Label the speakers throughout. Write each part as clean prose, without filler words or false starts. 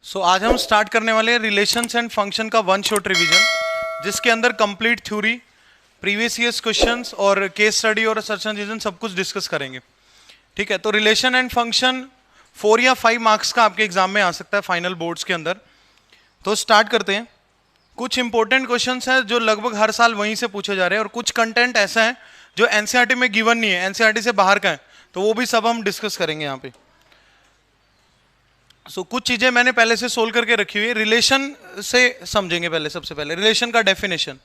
Speaker 1: आज हम स्टार्ट करने वाले हैं रिलेशंस एंड फंक्शन का वन शॉट रिवीजन, जिसके अंदर complete theory, previous years questions और केस स्टडी और सर्च इंजन सब कुछ डिस्कस करेंगे। ठीक है, तो रिलेशन एंड फंक्शन 4 या 5 मार्क्स का आपके एग्जाम में आ सकता है फाइनल बोर्ड्स के अंदर। तो स्टार्ट करते हैं। कुछ इंपॉर्टेंट क्वेश्चंस हैं जो लगभग हर साल वहीं से पूछे जा रहे हैं, और कुछ कंटेंट ऐसा है जो एनसीईआरटी में गिवन नहीं है, एनसीईआरटी से बाहर का है, तो वो भी सब हम डिस्कस करेंगे यहाँ पे। कुछ चीजें मैंने पहले से सोल्व करके रखी हुई है। रिलेशन से समझेंगे पहले, सबसे पहले रिलेशन का डेफिनेशन,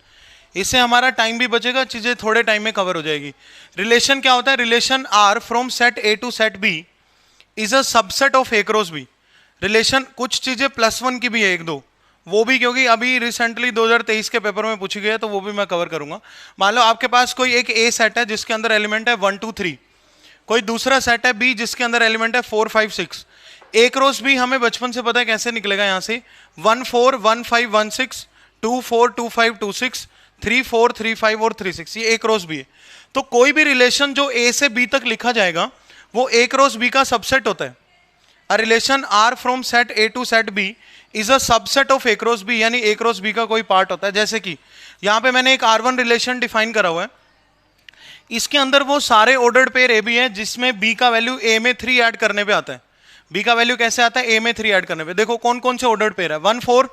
Speaker 1: इससे हमारा टाइम भी बचेगा, चीजें थोड़े टाइम में कवर हो जाएगी। रिलेशन क्या होता है? Relation R from set A to set B is a subset of A cross B. Relation कुछ चीजें +1 की भी है, एक दो, वो भी क्योंकि अभी रिसेंटली 2023 के पेपर में पूछी गई है, तो वो भी मैं कवर करूंगा। मान लो आपके पास कोई एक ए सेट है जिसके अंदर एलिमेंट है 1 2 3, कोई दूसरा सेट है बी जिसके अंदर एलिमेंट है 4 5 6। ए क्रॉस बी हमें बचपन से पता है कैसे निकलेगा, यहां से 1 4 1 5 1 6, 2 4 2 5 2 6, 3 4 3 5 और 3 6, ये ए क्रॉस बी है। तो कोई भी रिलेशन जो ए से बी तक लिखा जाएगा वो ए क्रॉस बी का सबसेट होता है। A relation R from set A to set B is a subset of A cross B, यानी ए क्रॉस बी का कोई पार्ट होता है। जैसे कि यहां पे मैंने एक R1 रिलेशन डिफाइन करा हुआ है, इसके अंदर वो सारे ऑर्डर्ड पेयर ए बी है जिसमें बी का वैल्यू ए में 3 ऐड करने पे आता है। बी का वैल्यू कैसे आता है? ए में 3 ऐड करने पे। देखो कौन कौन से ऑर्डर्ड पेयर है, 1 4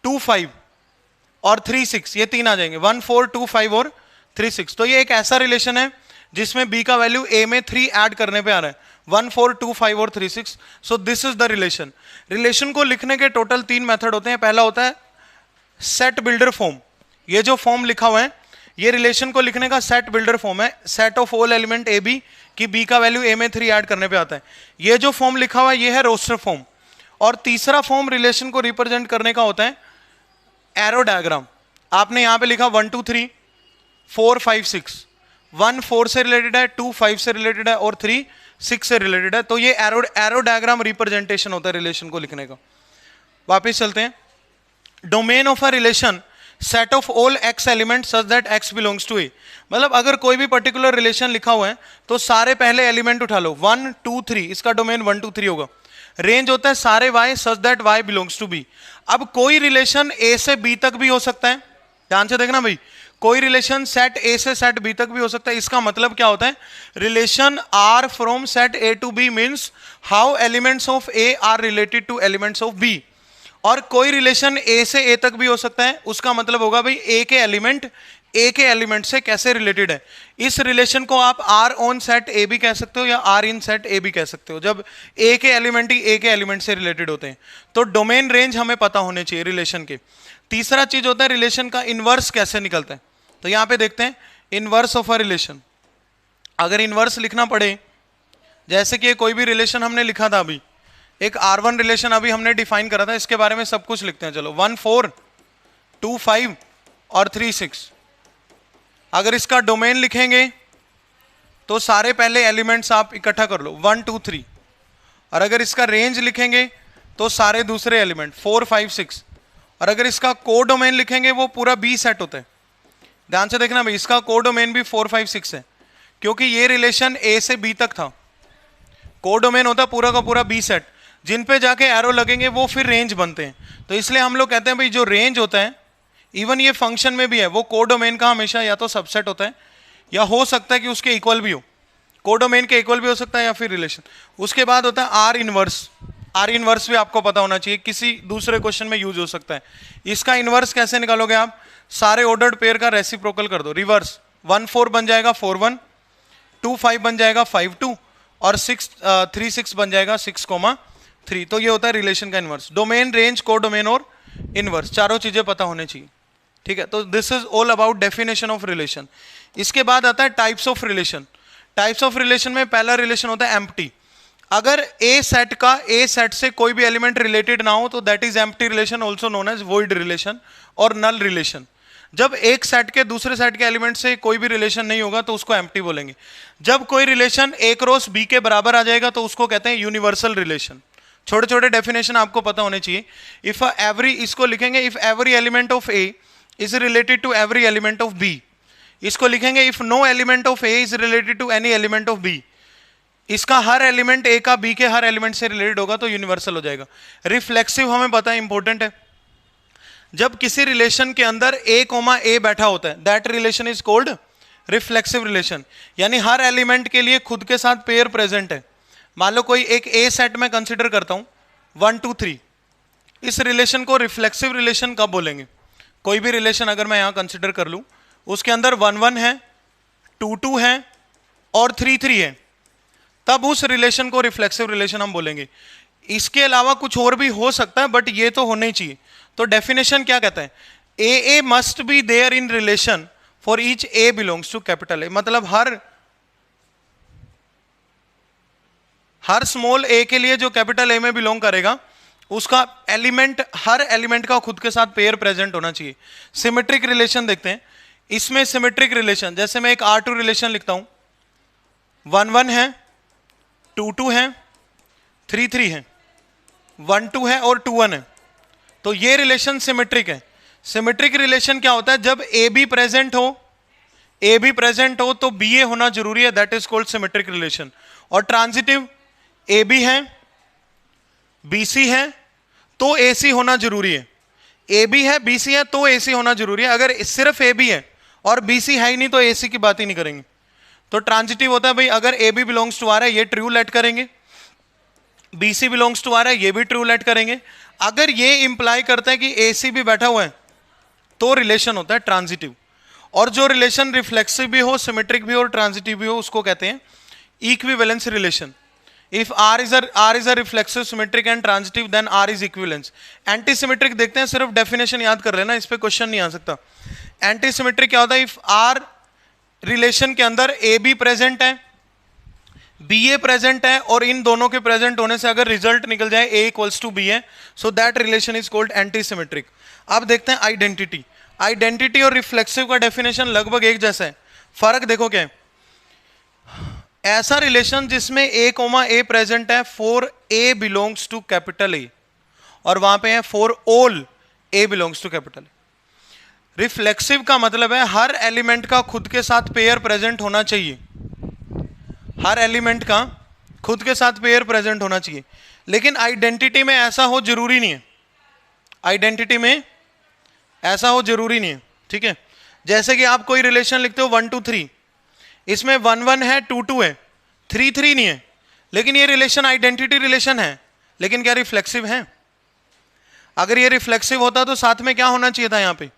Speaker 1: 2 5 और 3 6, ये 3 आ जाएंगे, 1 4 2 5 और 3 6। तो ये एक ऐसा रिलेशन है जिसमें बी का वैल्यू ए में 3 ऐड करने पे आ रहा है, 1 4 2 5 और 3 6। सो this is the relation. Relation को लिखने के टोटल 3 मेथड होते हैं। पहला होता है सेट बिल्डर फॉर्म। ये जो फॉर्म लिखा हुआ है ये रिलेशन को लिखने का सेट बिल्डर फॉर्म है, set of all element A B कि बी का वैल्यू ए में 3 ऐड करने पे आता है। ये जो फॉर्म लिखा हुआ है ये है रोस्टर फॉर्म। और तीसरा फॉर्म रिलेशन को रिप्रेजेंट करने का होता है एरो डायग्राम। आपने यहां पे लिखा 1 2 3 4 5 6, 1 4 से रिलेटेड है, 2 5 से रिलेटेड है और 3 6 से रिलेटेड है। तो ये एरो डायग्राम रिप्रेजेंटेशन होता है रिलेशन को लिखने का। वापिस चलते हैं। Domain of a relation set of all x element such that x belongs to A. मतलब अगर कोई भी पर्टिकुलर रिलेशन लिखा हुआ है तो सारे पहले एलिमेंट उठा लो, 1 2 3, इसका डोमेन 1 2 3 होगा। रेंज होता है सारे Y such that Y belongs to B. अब कोई रिलेशन ए से बी तक भी हो सकता है, ध्यान से देखना भाई, कोई रिलेशन सेट ए से सेट बी तक भी हो सकता है। इसका मतलब क्या होता है? Relation R from set A to B means how elements of A are related to elements of B. और कोई रिलेशन ए से ए तक भी हो सकता है, उसका मतलब होगा भाई ए के एलिमेंट से कैसे रिलेटेड है। इस रिलेशन को आप आर ऑन सेट ए भी कह सकते हो या आर इन सेट ए भी कह सकते हो, जब ए के एलिमेंट ही ए के एलिमेंट से रिलेटेड होते हैं। तो डोमेन रेंज हमें पता होने चाहिए रिलेशन के। तीसरा चीज होता है रिलेशन का इनवर्स कैसे निकलता है। तो यहां पे देखते हैं इनवर्स ऑफ अ रिलेशन। अगर इनवर्स लिखना पड़े, जैसे कि कोई भी रिलेशन हमने लिखा था, अभी एक R1 रिलेशन अभी हमने डिफाइन करा था, इसके बारे में सब कुछ लिखते हैं। चलो 1 4 2 5 और 3 6। अगर इसका डोमेन लिखेंगे तो सारे पहले एलिमेंट्स आप इकट्ठा कर लो, 1 2 3। और अगर इसका रेंज लिखेंगे तो सारे दूसरे एलिमेंट 4 5 6। और अगर इसका को डोमेन लिखेंगे वो पूरा बी सेट होता है। ध्यान से देखना भाई, इसका को डोमेन भी 4 5 6 है, क्योंकि ये रिलेशन ए से बी तक था। को डोमेन होता है पूरा का पूरा बी सेट, जिन पे जाके एरो लगेंगे वो फिर रेंज बनते हैं। तो इसलिए हम लोग कहते हैं भाई जो रेंज होता है, इवन ये फंक्शन में भी है, वो को डोमेन का हमेशा या तो सबसेट होता है या हो सकता है कि उसके इक्वल भी हो, को डोमेन के इक्वल भी हो सकता है या फिर रिलेशन। उसके बाद होता है आर इनवर्स। आर इनवर्स भी आपको पता होना चाहिए, किसी दूसरे क्वेश्चन में यूज हो सकता है। इसका इनवर्स कैसे निकालोगे आप? सारे ऑर्डर्ड पेयर का रेसिप्रोकल कर दो, रिवर्स। 1 4 बन जाएगा 4 1, 2 5 बन जाएगा 5 2 और 3 6 बन जाएगा 6 3। तो ये होता है रिलेशन का इनवर्स। डोमेन, रेंज, को डोमेन और इनवर्स, चारों चीजें पता होनी चाहिए। ठीक है, तो this is all about definition of relation. इसके बाद आता है types of relation. Types of relation में पहला रिलेशन होता है एम्प्टी। अगर ए सेट से कोई भी एलिमेंट रिलेटेड ना हो तो that is empty relation, also known as void relation और नल रिलेशन। जब एक सेट के दूसरे सेट के एलिमेंट से कोई भी रिलेशन नहीं होगा तो उसको एम्प्टी बोलेंगे। जब कोई रिलेशन ए क्रॉस बी के बराबर आ जाएगा तो उसको कहते हैं यूनिवर्सल रिलेशन। छोटे छोटे डेफिनेशन आपको पता होने चाहिए। इफ एवरी, इसको लिखेंगे if every element of A is related to every element of B. इसको लिखेंगे if no element of A is related to any element of B. इसका हर एलिमेंट ए का बी के हर एलिमेंट से रिलेटेड होगा तो यूनिवर्सल हो जाएगा। रिफ्लेक्सिव हमें पता है इंपॉर्टेंट है, जब किसी रिलेशन के अंदर ए कोमा ए बैठा होता है that relation is called reflexive relation, यानी हर एलिमेंट के लिए खुद के साथ पेयर प्रेजेंट है। मान लो कोई एक ए सेट में कंसिडर करता हूं 1 2 3, इस रिलेशन को रिफ्लेक्सिव रिलेशन कब बोलेंगे? कोई भी रिलेशन अगर मैं यहां कंसिडर कर लूं उसके अंदर 1 1 है, 2 2 है और 3 3 है, तब उस रिलेशन को रिफ्लेक्सिव रिलेशन हम बोलेंगे। इसके अलावा कुछ और भी हो सकता है बट ये तो होना ही चाहिए। तो डेफिनेशन क्या कहता है? A must be there in relation for each A belongs to capital A, मतलब हर स्मॉल ए के लिए जो कैपिटल ए में बिलोंग करेगा उसका एलिमेंट, हर एलिमेंट का खुद के साथ पेयर प्रेजेंट होना चाहिए। सिमेट्रिक रिलेशन देखते हैं, इसमें सिमेट्रिक रिलेशन जैसे मैं एक R2 रिलेशन लिखता हूं, 1 1 है, 2 2 है, 3 3 है, 1 2 है और 2 1 है, तो ये रिलेशन सिमेट्रिक है। सिमेट्रिक रिलेशन क्या होता है? जब ए बी प्रेजेंट हो तो बी ए होना जरूरी है, that is called symmetric relation. और ट्रांजिटिव ए बी है, बी सी है तो ए सी होना जरूरी है, ए बी है बी सी है तो ए सी होना जरूरी है। अगर सिर्फ ए बी है और बी सी है ही नहीं तो ए सी की बात ही नहीं करेंगे। तो ट्रांजिटिव होता है भाई, अगर A B belongs to R है ये ट्रू लेट करेंगे, B C belongs to R है ये भी ट्रू लेट करेंगे। अगर ये इंप्लाई करता है कि ए सी भी बैठा हुआ है तो रिलेशन होता है ट्रांजिटिव। और जो रिलेशन रिफ्लेक्सिव भी हो, सिमेट्रिक भी हो और ट्रांजिटिव भी हो उसको कहते हैं equivalence relation. If R is a reflexive, symmetric and transitive then R is equivalence. Anti symmetric देखते हैं, सिर्फ डेफिनेशन याद कर लेना, इस पे क्वेश्चन नहीं आ सकता। एंटी सिमेट्रिक क्या होता है? इफ आर रिलेशन के अंदर ए बी प्रेजेंट है, बी ए प्रेजेंट है और इन दोनों के प्रेजेंट होने से अगर रिजल्ट निकल जाए ए इक्वल्स टू बी है, so that relation is called anti symmetric. अब देखते हैं आइडेंटिटी। आइडेंटिटी और रिफ्लेक्सिव का डेफिनेशन लगभग एक जैसा है, फर्क देखो क्या है। ऐसा रिलेशन जिसमें ए कोमा ए प्रेजेंट है for A belongs to capital A, और वहां पे है for all A belongs to capital A. Reflexive का मतलब है हर एलिमेंट का खुद के साथ पेयर प्रेजेंट होना चाहिए, हर एलिमेंट का खुद के साथ पेयर प्रेजेंट होना चाहिए। लेकिन आइडेंटिटी में ऐसा हो जरूरी नहीं है, आइडेंटिटी में ऐसा हो जरूरी नहीं है, ठीक है। जैसे कि आप कोई रिलेशन लिखते हो 1 2 3, इसमें 1 1 है, 2 2 है, 3 3 नहीं है, लेकिन ये रिलेशन आइडेंटिटी रिलेशन है, लेकिन क्या रिफ्लेक्सिव है? अगर ये रिफ्लेक्सिव होता तो साथ में क्या होना चाहिए था? यहाँ पे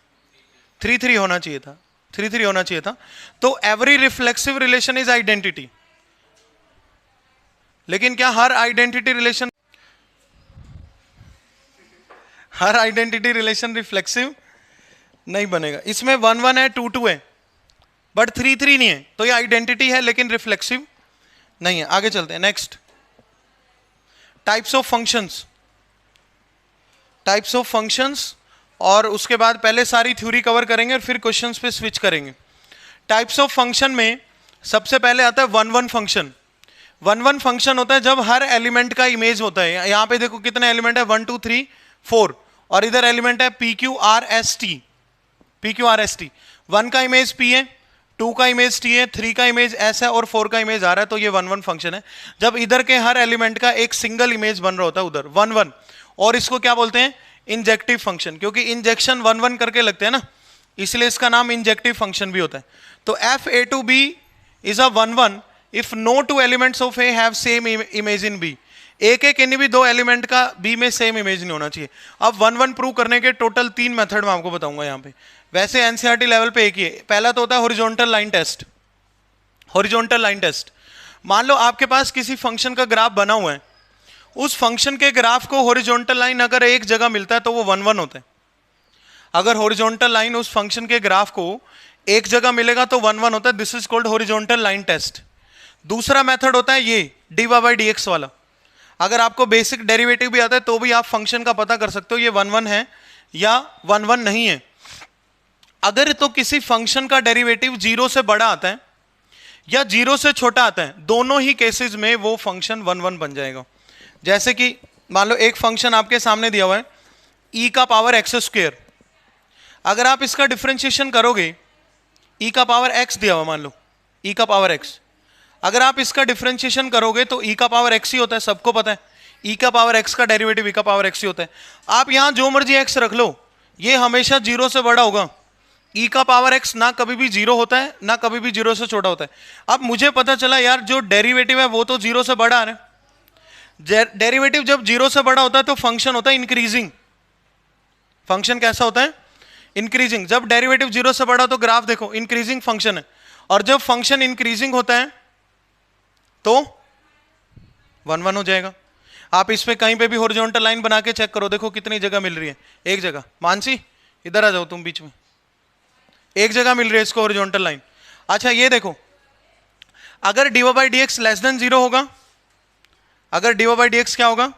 Speaker 1: 3 3 होना चाहिए था, 3 3 होना चाहिए था। तो every reflexive relation is identity, लेकिन क्या हर आइडेंटिटी रिलेशन रिफ्लेक्सिव नहीं बनेगा। इसमें 1 1 है, 2 2 है बट 3 3 नहीं है, तो ये आइडेंटिटी है लेकिन रिफ्लेक्सिव नहीं है। आगे चलते हैं, नेक्स्ट टाइप्स ऑफ फंक्शंस, और उसके बाद पहले सारी थ्योरी कवर करेंगे और फिर क्वेश्चंस पे स्विच करेंगे। टाइप्स ऑफ फंक्शन में सबसे पहले आता है 1 1 फंक्शन। 1 1 फंक्शन होता है जब हर एलिमेंट का इमेज होता है। यहां पे देखो कितने एलिमेंट है, 1 2 3 4, और इधर एलिमेंट है P Q R S T. 1 का इमेज P है, 2 का इमेज T है, 3 का इमेज S है और 4 का इमेज R है, तो ये 1 1 फंक्शन है। जब इधर के हर एलिमेंट का एक सिंगल इमेज बन रहा होता है उधर 1 1, और इसको क्या बोलते हैं? इंजेक्टिव फंक्शन, क्योंकि इंजेक्शन 1 1 करके लगते हैं ना, इसलिए इसका नाम इंजेक्टिव फंक्शन भी होता है। तो f A to B is a 1 1 if no 2 elements of A have same image in B. A के किन्हीं भी 2 एलिमेंट का बी में सेम इमेज नहीं होना चाहिए। अब 1 1 प्रूव करने के टोटल 3 मेथड मैं आपको बताऊंगा यहाँ पे। वैसे एनसीईआरटी लेवल पे एक ही है। पहला तो होता है horizontal line test. Horizontal line test, मान लो आपके पास किसी फंक्शन का ग्राफ बना हुआ है, उस फंक्शन के ग्राफ को हॉरिजॉन्टल लाइन अगर एक जगह मिलता है तो वो 1 1 होता है। अगर हॉरिजॉन्टल लाइन उस फंक्शन के ग्राफ को एक जगह मिलेगा तो 1 1 होता है। This is called horizontal line test. दूसरा मेथड होता है ये dy/dx वाला। अगर आपको बेसिक डेरिवेटिव भी आता है तो भी आप फंक्शन का पता कर सकते हो ये 1 1 है या 1 1 नहीं है। अगर तो किसी फंक्शन का डेरिवेटिव 0 से बड़ा आता है या 0 से छोटा आता है, दोनों ही केसेस में वो फंक्शन 1 1 बन जाएगा। जैसे कि मान लो एक फंक्शन आपके सामने दिया हुआ है e का पावर x², अगर आप इसका डिफरेंशिएशन करोगे, e का पावर x दिया हुआ, मान लो e का पावर x, अगर आप इसका डिफरेंशिएशन करोगे तो e का पावर x ही होता है, सबको पता है e का पावर x का डेरिवेटिव e का पावर x ही होता है। आप यहां जो मर्जी x रख लो, ये हमेशा 0 से बड़ा होगा। e का पावर x ना कभी भी 0 होता है ना कभी भी 0 से छोटा होता है। अब मुझे पता चला यार जो डेरिवेटिव है वो तो 0 से बड़ा आ रहा है। डेरिवेटिव जब 0 से बड़ा होता है तो फंक्शन होता है इंक्रीजिंग। फंक्शन कैसा होता है? इंक्रीजिंग। जब डेरिवेटिव 0 से बड़ा तो ग्राफ देखो इंक्रीजिंग फंक्शन है, और जब फंक्शन इंक्रीजिंग होता है तो 1 1 हो जाएगा। आप इस पे कहीं पे भी हॉरिजॉन्टल लाइन बना के चेक करो, देखो कितनी जगह मिल रही है। एक जगह, मानसी इधर आ जाओ तुम बीच में, एक जगह मिल रही है इसको हॉरिजॉन्टल लाइन। अच्छा ये देखो, अगर dy by D x less than 0 होगा, अगर dy बाई डी एक्स क्या होगा?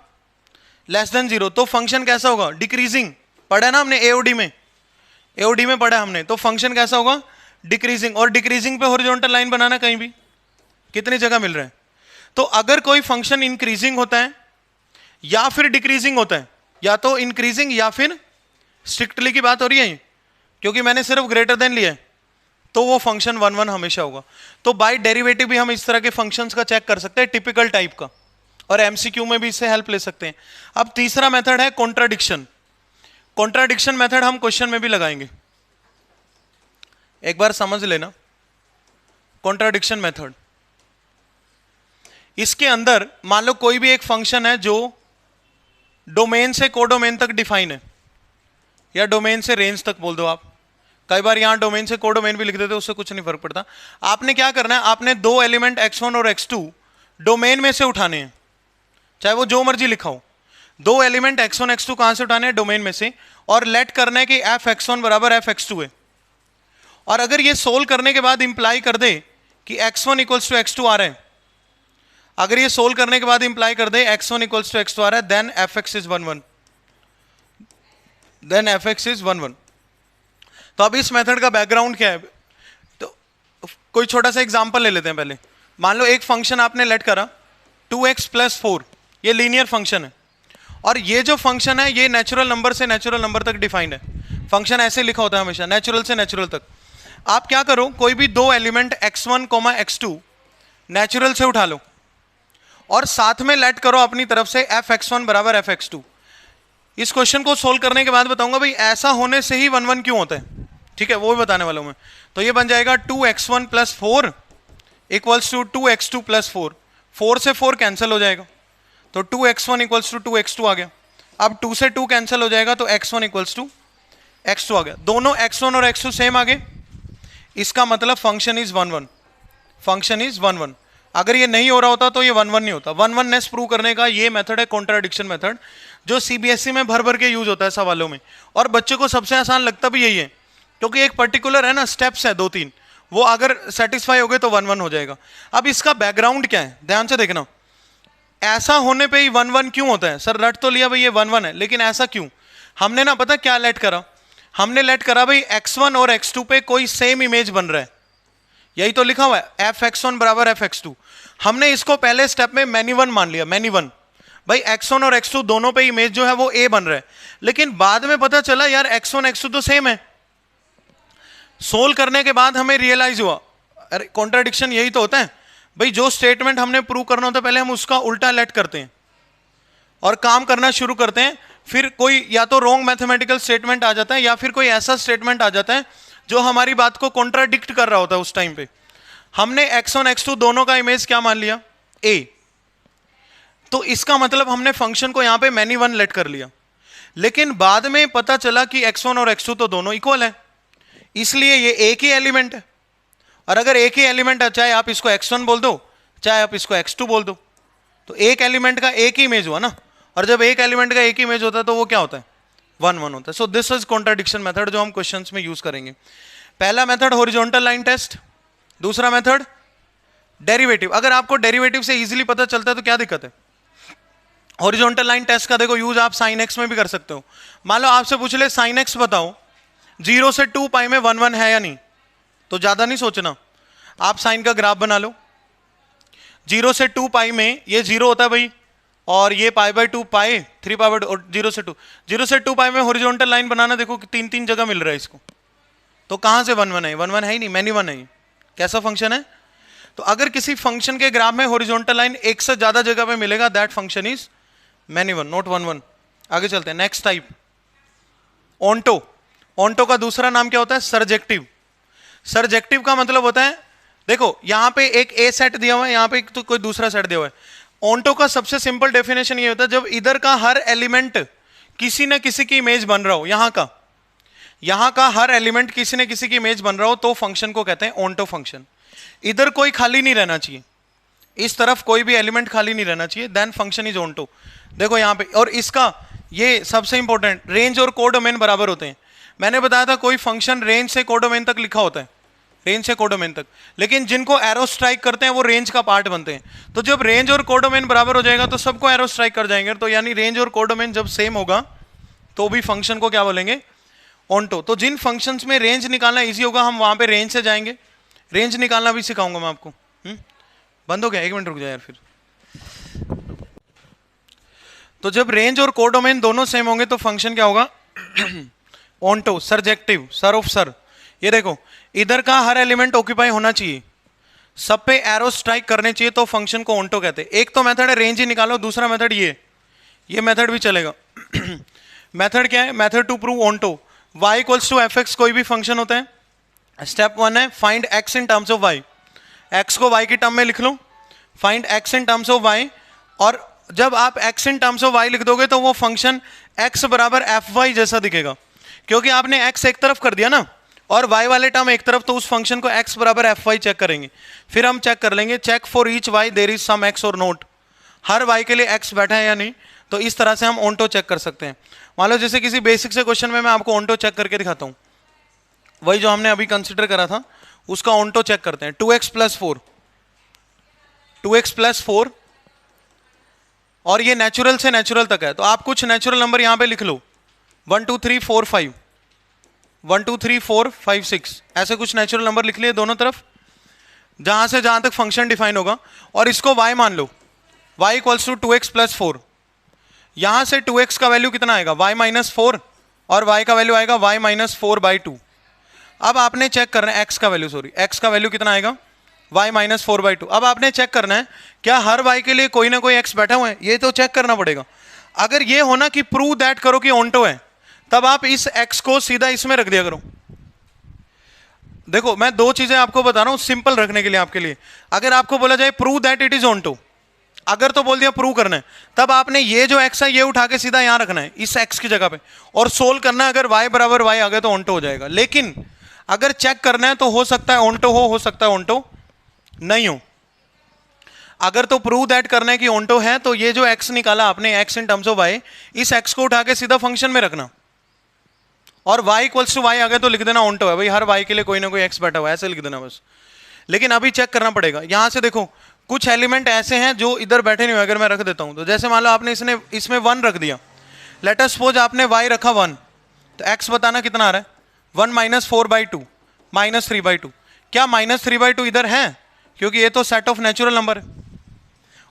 Speaker 1: लेस देन 0, तो फंक्शन कैसा होगा? डिक्रीजिंग। पढ़ा ना हमने एओडी में, एओडी में पढ़ा हमने, तो फंक्शन कैसा होगा? डिक्रीजिंग। और डिक्रीजिंग पे हॉरिजॉन्टल लाइन बनाना कहीं भी, कितनी जगह मिल रहा है? तो अगर कोई फंक्शन इंक्रीजिंग होता है या फिर डिक्रीजिंग होता है, या तो इंक्रीजिंग या फिर स्ट्रिक्टली की बात हो रही है क्योंकि मैंने सिर्फ ग्रेटर देन लिया है, तो वो फंक्शन 1 1 हमेशा होगा। तो बाय डेरिवेटिव भी हम इस तरह के फंक्शंस का चेक कर सकते हैं, टिपिकल टाइप का, और एमसीक्यू में भी इससे हेल्प ले सकते हैं। अब तीसरा मेथड है कॉन्ट्राडिक्शन। कॉन्ट्राडिक्शन मेथड हम क्वेश्चन में भी लगाएंगे, एक बार समझ लेना। कॉन्ट्राडिक्शन मेथड, इसके अंदर मान लो कोई भी एक फंक्शन है जो डोमेन से कोडोमेन तक डिफाइन है, या डोमेन से रेंज तक बोल दो आप। कई बार यहां डोमेन से कोडोमेन भी लिख देते, उससे कुछ नहीं फर्क पड़ता। आपने क्या करना है, आपने दो एलिमेंट x1 और x2 डोमेन में से उठाने हैं, चाहे वो जो मर्जी लिखा हो। दो एलिमेंट x1 x2 कहां से उठाने हैं? डोमेन में से। और लेट करना है कि f(x1) बराबर f(x2) है। और अगर ये सोल्व करने के बाद इंप्लाई कर दे कि x1 इक्वल्स टू x2 आ रहा है, अगर ये सोल्व करने के बाद इंप्लाई कर दे x1 इक्वल्स टू x2 आ रहा है, then fx is 1 1, then fx is 1 1। तो अब इस मेथड का बैकग्राउंड क्या है? तो कोई छोटा सा एग्जांपल ले लेते हैं पहले। मान लो एक फंक्शन आपने लेट करा 2x + 4, ये लीनियर फंक्शन है, और ये जो फंक्शन है ये नेचुरल नंबर से नेचुरल नंबर तक डिफाइंड है। फंक्शन ऐसे लिखा होता है हमेशा, नेचुरल से नेचुरल तक। आप क्या करो, कोई भी दो एलिमेंट x1, x2 नेचुरल से उठा लो, और साथ में लेट करो अपनी तरफ से f(x1) बराबर f(x2). इस क्वेश्चन को सोल्व करने के बाद बताऊंगा भाई ऐसा होने से ही 1 1 क्यों होता है, ठीक है, वो भी बताने वाला हूं मैं। तो ये बन जाएगा 2x1 + 4 इक्वल्स टू 2x2 + 4। 4 से 4 कैंसिल हो जाएगा, तो 2x1 इक्वल्स टू 2x2 आ गया। अब 2 से 2 कैंसिल हो जाएगा, तो x1 इक्वल्स टू x2 आ गया। दोनों x1 और x2 सेम आ गए, इसका मतलब फंक्शन इज 1 1, फंक्शन इज 1 1। अगर ये नहीं हो रहा होता तो ये 1 1 नहीं होता। 1 1 नेस प्रूव करने का ये मेथड है कॉन्ट्राडिक्शन मेथड, जो सीबीएसई में भर भर के यूज होता है सवालों में, और बच्चों को सबसे आसान लगता भी यही है, क्योंकि एक पर्टिकुलर है ना, स्टेप्स है 2-3, वो अगर सेटिस्फाई हो गए तो 1 1 हो जाएगा। अब इसका बैकग्राउंड क्या है, ध्यान से देखना। ऐसा होने पे ही 1 1 क्यों होता है? सर रट तो लिया भाई ये 1 1 है, लेकिन ऐसा क्यों? हमने ना पता क्या लेट करा, हमने लेट करा भाई x1 और x2 पे कोई सेम इमेज बन रहा है, यही तो लिखा हुआ है f(x1) बराबर f(x2). हमने इसको पहले स्टेप में मैनी वन मान लिया, मैनी वन, भाई x1 और x2 दोनों पे इमेज जो है वो a बन रहा है। लेकिन बाद में पता चला यार x1 x2 तो सेम है। सोल्व करने के बाद हमें रियलाइज हुआ, अरे कॉन्ट्राडिक्शन यही तो होता है भाई, जो स्टेटमेंट हमने प्रूव करना होता है पहले हम उसका उल्टा लेट करते हैं और काम करना शुरू करते हैं। फिर कोई या तो रॉन्ग मैथमेटिकल स्टेटमेंट आ जाता है, या फिर कोई ऐसा स्टेटमेंट आ जाता है जो हमारी बात को कॉन्ट्राडिक्ट कर रहा होता है। उस टाइम पे हमने x1 x2 दोनों का इमेज क्या मान लिया? a। तो इसका मतलब हमने फंक्शन को यहां पे मैनी वन लेट कर लिया, लेकिन बाद में पता चला कि x1 और x2 तो दोनों इक्वल है, इसलिए ये एक ही एलिमेंट है। और अगर एक ही एलिमेंट है, चाहे आप इसको x1 बोल दो चाहे आप इसको x2 बोल दो, तो एक एलिमेंट का एक ही इमेज हुआ ना, और जब एक एलिमेंट का एक ही इमेज होता है तो वो क्या होता है? 1 1 होता है। सो दिस इज कॉन्ट्राडिक्शन मेथड, जो हम क्वेश्चंस में यूज करेंगे। पहला मेथड हॉरिजॉन्टल लाइन टेस्ट, दूसरा मेथड डेरिवेटिव। अगर आपको डेरिवेटिव से इजीली पता चलता है तो क्या दिक्कत है? हॉरिजॉन्टल लाइन टेस्ट का देखो यूज आप साइन एक्स में भी कर सकते हो। मान लो आपसे पूछ ले साइन एक्स बताओ 0 से 2 पाई में 1 1 है या नहीं, तो ज्यादा नहीं सोचना, आप साइन का ग्राफ बना लो। 0 से 2 पाई में ये 0 होता है भाई, और ये π/2 पाई 3π/2 और 0 से 2 पाई में हॉरिजॉन्टल लाइन बनाना, देखो कि 3 जगह मिल रहा है इसको, तो कहां से 1 1 है? 1 1 है ही नहीं, मैनी वन है। कैसा फंक्शन है? तो अगर किसी फंक्शन के ग्राफ में हॉरिजॉन्टल लाइन एक से ज्यादा जगह पे मिलेगा, that function is many one, not one one. आगे चलते हैं, नेक्स्ट टाइप ऑन्टो। ऑन्टो का दूसरा नाम क्या होता है? सरजेक्टिव। सरजेक्टिव का मतलब होता है, देखो यहां पे एक ए सेट दिया हुआ है, यहां पे तो कोई दूसरा सेट दिया हुआ है। ऑन्टो का सबसे सिंपल डेफिनेशन ये होता है, जब इधर का हर एलिमेंट किसी न किसी की इमेज बन रहा हो, यहां का हर एलिमेंट किसी न किसी की इमेज बन रहा हो, तो फंक्शन को कहते हैं ऑन्टो फंक्शन। इधर कोई खाली नहीं रहना चाहिए, इस तरफ कोई भी एलिमेंट खाली नहीं रहना चाहिए, देन फंक्शन इज ऑन्टो। देखो यहां पे, और इसका ये सबसे इंपॉर्टेंट, रेंज और कोडोमेन बराबर होते हैं। मैंने बताया था कोई फंक्शन रेंज से कोडोमेन तक लिखा होता है, रेंज से कोडोमेन तक, लेकिन जिनको एरो स्ट्राइक करते हैं वो रेंज का पार्ट बनते हैं। तो जब रेंज और कोडोमेन बराबर हो जाएगा तो सबको एरो स्ट्राइक कर जाएंगे, तो यानी रेंज और कोडोमेन जब सेम होगा तो भी फंक्शन को क्या बोलेंगे? ऑन्टो। तो जिन फंक्शंस में रेंज निकालना इजी होगा, हम वहां पे रेंज से जाएंगे। रेंज निकालना भी सिखाऊंगा मैं आपको। बंद हो गया, 1 मिनट रुक जाए यार फिर। तो जब रेंज और कोडोमेन दोनों सेम होंगे तो फंक्शन क्या होगा? Onto, surjective, sir of sir. ये देखो, इधर का हर एलिमेंट ऑक्यूपाई होना चाहिए, सब पे एरो स्ट्राइक करने चाहिए, तो फंक्शन को ऑन्टो कहते हैं। एक तो मेथड है रेंज ही निकालो, दूसरा मेथड ये मेथड भी चलेगा। मेथड क्या है? Method to prove onto. y equals to f x कोई भी फंक्शन होता है। स्टेप 1 है find x in terms of y। x को y की टर्म में लिख लो, find x in terms of y। और जब आप x in terms of y लिख दोगे तो वो फंक्शन x बराबर एफ वाई जैसा दिखेगा, क्योंकि आपने x एक तरफ कर दिया ना और y वाले टर्म एक तरफ, तो उस फंक्शन को x बराबर एफ वाई चेक करेंगे। फिर हम चेक कर लेंगे, check for each y there is some x और नोट, हर y के लिए x बैठा है या नहीं। तो इस तरह से हम ऑन्टो चेक कर सकते हैं। मान लो जैसे किसी बेसिक से क्वेश्चन में मैं आपको ऑन्टो चेक करके दिखाता हूं, वही जो हमने अभी कंसिडर करा था उसका ऑन्टो चेक करते हैं। 2x प्लस 4, 2x प्लस 4, और ये नेचुरल से नेचुरल तक है, तो आप कुछ नेचुरल नंबर यहां पे लिख लो, 1 2 3 4 5, 1 2 3 4 5 6, ऐसे कुछ नेचुरल नंबर लिख लिए दोनों तरफ, जहां से जहां तक फंक्शन डिफाइन होगा। और इसको y मान लो, y equals to 2x plus 4। यहां से 2x का वैल्यू कितना आएगा? y माइनस 4, और y का वैल्यू आएगा y माइनस 4/2। अब आपने चेक करना है x का वैल्यू, x का वैल्यू कितना आएगा? y minus 4/2। अब आपने चेक करना है क्या हर y के लिए कोई ना कोई x बैठा हुआ है, ये तो चेक करना पड़ेगा। अगर ये होना कि प्रूव दैट करो कि ऑन्टो है, तब आप इस x को सीधा इसमें रख दिया करो। देखो मैं दो चीजें आपको बता रहा हूं सिंपल रखने के लिए आपके लिए। अगर आपको बोला जाए prove that it is onto, अगर तो बोल दिया प्रूव करना है, तब आपने ये जो x है ये उठा के सीधा यहां रखना है इस x की जगह पे, और सोल्व करना है। अगर y बराबर y आ गया तो ऑन्टो हो जाएगा। लेकिन अगर चेक करना है तो हो सकता है ऑन्टो हो सकता है ऑन्टो नहीं हो। अगर तो प्रूव दैट करना है कि ऑन्टो है, तो ये जो x निकाला आपने x in terms of y, इस x को उठा के सीधा फंक्शन में रखना, और y इक्वल्स टू y आ गया तो लिख देना ऑन्टो है। भाई हर y के लिए कोई ना कोई x बैठा हुआ है, ऐसे लिख देना बस। लेकिन अभी चेक करना पड़ेगा। यहां से देखो कुछ एलिमेंट ऐसे हैं जो इधर बैठे नहीं हुए, अगर मैं रख देता हूं तो जैसे मान लो आपने इसमें 1 रख दिया, लेट अस सपोज आपने y रखा 1, तो x बताना कितना आ रहा है? 1 माइनस 4/2 माइनस 3/2। क्या माइनस 3/2 इधर है? क्योंकि ये तो सेट ऑफ नेचुरल नंबर है,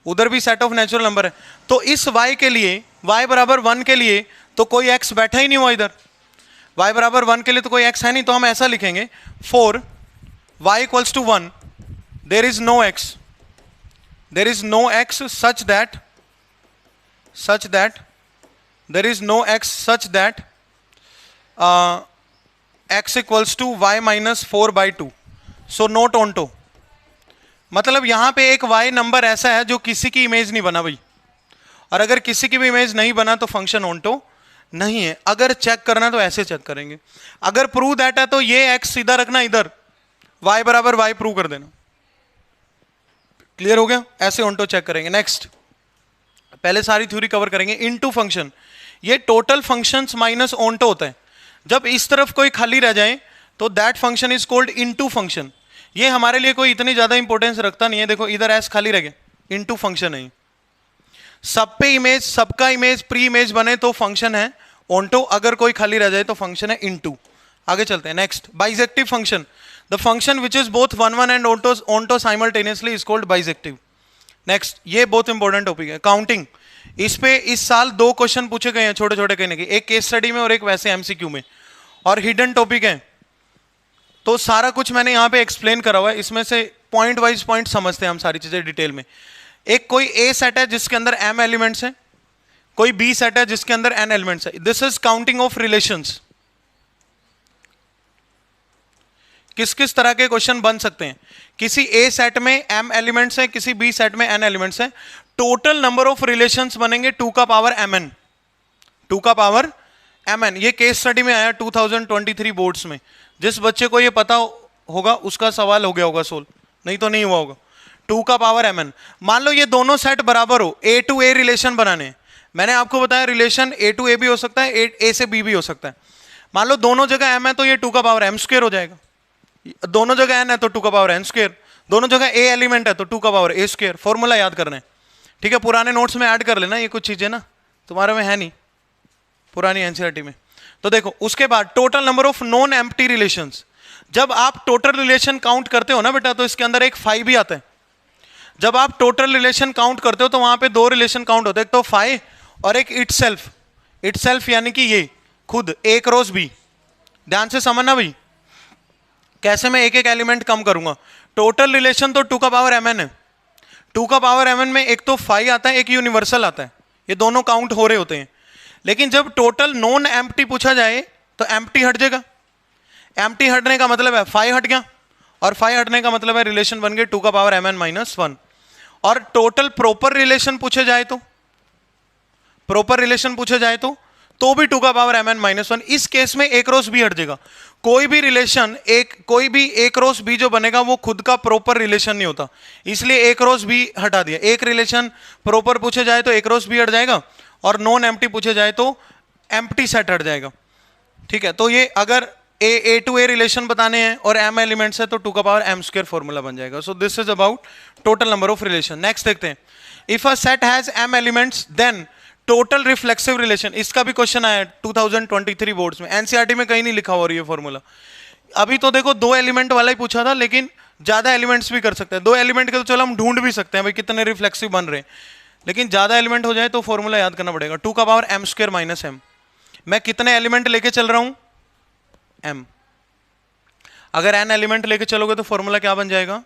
Speaker 1: उधर भी सेट ऑफ नेचुरल नंबर है। तो इस y के लिए, y बराबर 1 के लिए तो कोई x बैठा ही नहीं हुआ इधर, y बराबर 1 के लिए तो कोई x है नहीं। तो हम ऐसा लिखेंगे, for y equals to 1 there is no x, there is no x such that there is no x such that x equals to y minus 4/2, so not onto। मतलब यहां पे एक y नंबर ऐसा है जो किसी की इमेज नहीं बना भाई, और अगर किसी की भी इमेज नहीं बना तो फंक्शन ऑन्टो नहीं है। अगर चेक करना तो ऐसे चेक करेंगे। अगर प्रूव दैट है तो ये x सीधा रखना इधर, y बराबर y प्रूव कर देना। क्लियर हो गया? ऐसे ऑन्टो चेक करेंगे। नेक्स्ट, पहले सारी थ्योरी कवर करेंगे। इनटू फंक्शन, ये टोटल फंक्शंस माइनस ऑन्टो होता है। जब इस तरफ कोई खाली रह जाए तो that function is called into function. ये हमारे लिए कोई इतनी ज्यादा इंपॉर्टेंस रखता नहीं है। देखो इधर एस खाली रह गया, इनटू फंक्शन है। सब पे इमेज, सबका इमेज प्री इमेज बने तो फंक्शन है ऑन्टो, अगर कोई खाली रह जाए तो फंक्शन है इनटू। आगे चलते हैं। Next, bijective function, the function which is both 1 1 and onto simultaneously is called bisective। Next, ये बहुत इंपॉर्टेंट टॉपिक है, काउंटिंग। इस पे इस साल 2 क्वेश्चन पूछे गए हैं छोटे छोटे कहने के, एक केस स्टडी में और एक वैसे एमसीक्यू में, और हिडन टॉपिक है। तो सारा कुछ मैंने यहाँ पे एक्सप्लेन करा हुआ है, इसमें से पॉइंट वाइज पॉइंट समझते हैं हम सारी चीजें डिटेल में। एक कोई ए सेट है जिसके अंदर m एलिमेंट्स हैं, कोई बी सेट है जिसके अंदर n एलिमेंट्स है। This is counting of relations. किस किस तरह के क्वेश्चन बन सकते हैं? किसी ए सेट में m एलिमेंट्स है, किसी बी सेट में n एलिमेंट्स है, टोटल नंबर ऑफ रिलेशंस बनेंगे 2 का पावर mn, 2 का पावर mn। ये केस स्टडी में आया 2023 बोर्ड्स में। जिस बच्चे को ये पता होगा उसका सवाल हो गया होगा सोल्व, नहीं तो नहीं हुआ होगा। 2 का पावर mn। मान लो ये दोनों सेट बराबर हो, a टू a रिलेशन बनाने। मैंने आपको बताया रिलेशन a टू a भी हो सकता है, a से b भी हो सकता है। मान लो दोनों जगह m है तो ये 2 का पावर m स्क्वायर हो जाएगा। दोनों जगह n है तो 2 का पावर n स्क्वायर, दोनों जगह a एलिमेंट है तो 2 का पावर a स्क्वायर। फॉर्मूला याद करना है, ठीक है? पुराने नोट्स में ऐड कर लेना ये कुछ चीजें ना, तुम्हारे में है नहीं पुरानी एनसीईआरटी में। तो देखो उसके बाद total number of non empty relations. जब आप टोटल रिलेशन काउंट करते हो ना बेटा तो इसके अंदर एक फाई भी आता है। जब आप टोटल रिलेशन काउंट करते हो तो वहां पे 2 रिलेशन काउंट होते हैं, एक तो फाई और एक इटसेल्फ। इटसेल्फ यानी कि ये खुद a क्रॉस b। ध्यान से समझना भाई, कैसे मैं एक एक एलिमेंट कम करूंगा। टोटल रिलेशन तो 2 का पावर mn है। 2 का पावर mn में एक तो फाई आता है, एक यूनिवर्सल आता है, ये दोनों काउंट हो रहे होते हैं। लेकिन जब टोटल नॉन एम्प्टी पूछा जाए तो एम्प्टी हट जाएगा। एम्प्टी हटने का मतलब है फाई हट गया, और फाई हटने का मतलब है रिलेशन बन गए 2 का पावर mn माइनस 1। और टोटल प्रॉपर रिलेशन पूछे जाए तो, प्रॉपर रिलेशन पूछे जाए तो भी 2 का पावर mn माइनस 1। इस केस में a क्रॉस b हट जाएगा। कोई भी रिलेशन कोई भी a क्रॉस b जो बनेगा वो खुद का प्रॉपर रिलेशन नहीं होता, इसलिए a क्रॉस b हटा दिया। एक रिलेशन प्रॉपर पूछे जाए तो a क्रॉस b हट जाएगा, और नॉन एम्प्टी पूछे जाए तो एम्प्टी सेट हट जाएगा, ठीक है? तो ये अगर a टू a रिलेशन बताने हैं और m एलिमेंट्स है तो 2 का पावर m स्क्वायर फॉर्मूला बन जाएगा। So this is about total number of relation. Next देखते हैं, if a set has m elements then total reflexive relation. इसका भी क्वेश्चन आया 2023 बोर्ड्स में, एनसीईआरटी में कहीं नहीं लिखा हुआ ये फॉर्मूला। अभी तो देखो 2 एलिमेंट वाला ही पूछा था, लेकिन ज्यादा एलिमेंट्स भी कर सकते हैं। 2 एलिमेंट के तो चलो हम ढूंढ भी सकते हैं भाई कितने रिफ्लेक्सिव बन रहे हैं, लेकिन ज्यादा एलिमेंट हो जाए तो फॉर्मूला याद करना पड़ेगा 2 का power m square minus m। मैं कितने एलिमेंट लेके चल रहा हूं m। अगर n एलिमेंट लेके चलोगे तो फॉर्मूला क्या बन जाएगा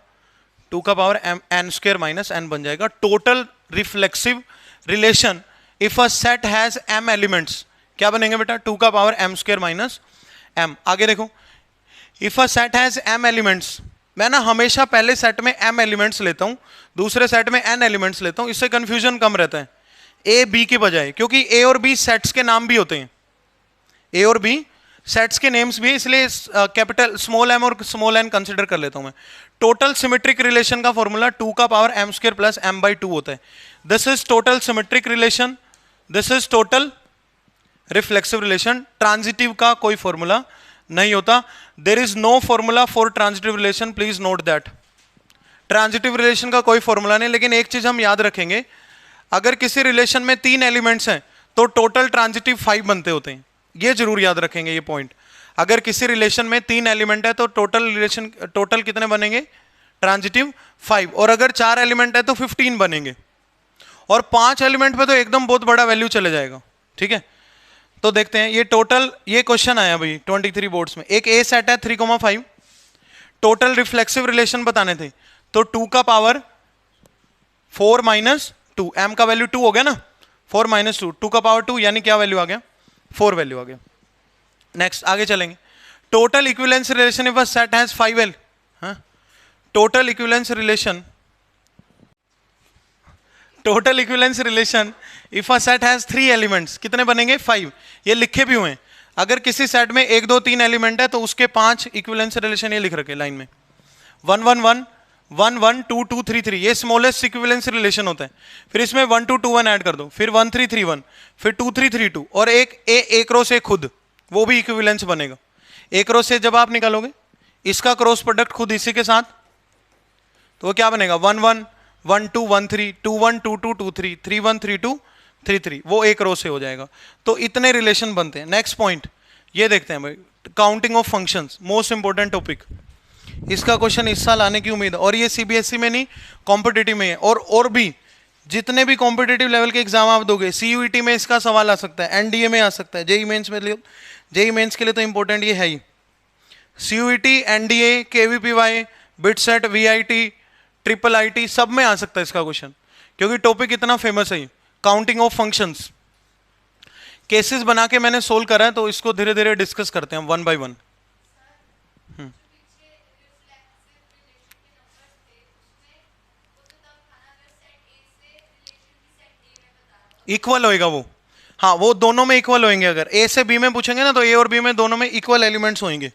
Speaker 1: 2 का power n square minus n बन जाएगा। Total reflexive relation if a set has m elements क्या बनेंगे बेटा 2 का power m square minus m। आगे देखो, if a set has m elements, मैं ना हमेशा पहले सेट में m एलिमेंट्स लेता हूं, दूसरे सेट में n एलिमेंट्स लेता हूं, इससे कंफ्यूजन कम रहता है a b के बजाय, क्योंकि a और b सेट्स के नाम भी होते हैं, a और b सेट्स के नेम्स भी है, इसलिए कैपिटल स्मॉल m और स्मॉल n कंसिडर कर लेता हूं मैं। टोटल सिमेट्रिक रिलेशन का फॉर्मूला 2 का power m square plus m by 2 होता है। This is total symmetric relation, this is total reflexive relation. Transitive का कोई फॉर्मूला नहीं होता, there is no formula for transitive relation, please note that. Transitive relation का कोई formula नहीं, लेकिन एक चीज हम याद रखेंगे, अगर किसी रिलेशन में 3 एलिमेंट्स हैं तो टोटल ट्रांजिटिव 5 बनते होते हैं, ये जरूर याद रखेंगे ये पॉइंट। अगर किसी रिलेशन में 3 एलिमेंट है तो टोटल कितने बनेंगे ट्रांजिटिव 5, और अगर 4 एलिमेंट है तो 15 बनेंगे, और 5 एलिमेंट पे तो एकदम बहुत बड़ा वैल्यू चले जाएगा, ठीक है? तो देखते हैं ये टोटल, ये क्वेश्चन आया भाई 23 बोर्ड्स में। एक ए सेट है 3,5, टोटल रिफ्लेक्सिव रिलेशन बताने थे, तो 2 का पावर 4 माइनस 2, m का वैल्यू 2 हो गया ना, 4 माइनस 2, 2 का पावर 2 यानी क्या वैल्यू आ गया 4 वैल्यू आ गया। नेक्स्ट आगे चलेंगे, total equivalence relation if a set has 5l, total equivalence relation, total equivalence relation if a set has 3 elements, कितने बनेंगे 5, ये लिखे भी हुए हैं। अगर किसी सेट में 1 2 3 एलिमेंट है तो उसके 5 इक्विवेलेंस रिलेशन ये लिख रखे लाइन में, 1 1 1 1 1 2 2 3 3, ये स्मॉलेस्ट इक्विवेलेंस रिलेशन होता है। फिर इसमें 1 2 2 1 ऐड कर दो, फिर 1 3 3 1, फिर 2 3 3 2, और एक ए क्रॉस ए खुद, वो भी इक्विवेलेंस बनेगा। ए क्रॉस ए जब आप निकालोगे इसका क्रॉस प्रोडक्ट खुद इसी के साथ, तो वो क्या बनेगा 1 1 1 2 1 3 2 1 2 2 2 3 3 1 3 2 3 3, वो एक रो से हो जाएगा। तो इतने रिलेशन बनते हैं। नेक्स्ट पॉइंट ये देखते हैं भाई, counting of functions, most important topic. इसका क्वेश्चन इस साल आने की उम्मीद है, और ये सीबीएसई में नहीं कॉम्पिटिटिव में है, और भी जितने भी कॉम्पिटिटिव लेवल के एग्जाम आप दोगे, सीयूईटी में इसका सवाल आ सकता है, एनडीए में आ सकता है, जेई मेंस में, जेई मेंस के लिए तो इंपॉर्टेंट ये है ही। CUET, NDA, KVPY, BITSAT, VIT, triple IT सब में आ सकता है इसका क्वेश्चन, क्योंकि टॉपिक इतना फेमस है। काउंटिंग ऑफ फंक्शंस केसेस बना के मैंने सोल्व करा है, तो इसको धीरे धीरे डिस्कस करते हैं वन बाय वन। इक्वल होएगा वो, हाँ वो दोनों में इक्वल होंगे। अगर ए से बी में पूछेंगे ना तो ए और बी में दोनों में इक्वल एलिमेंट्स होंगे।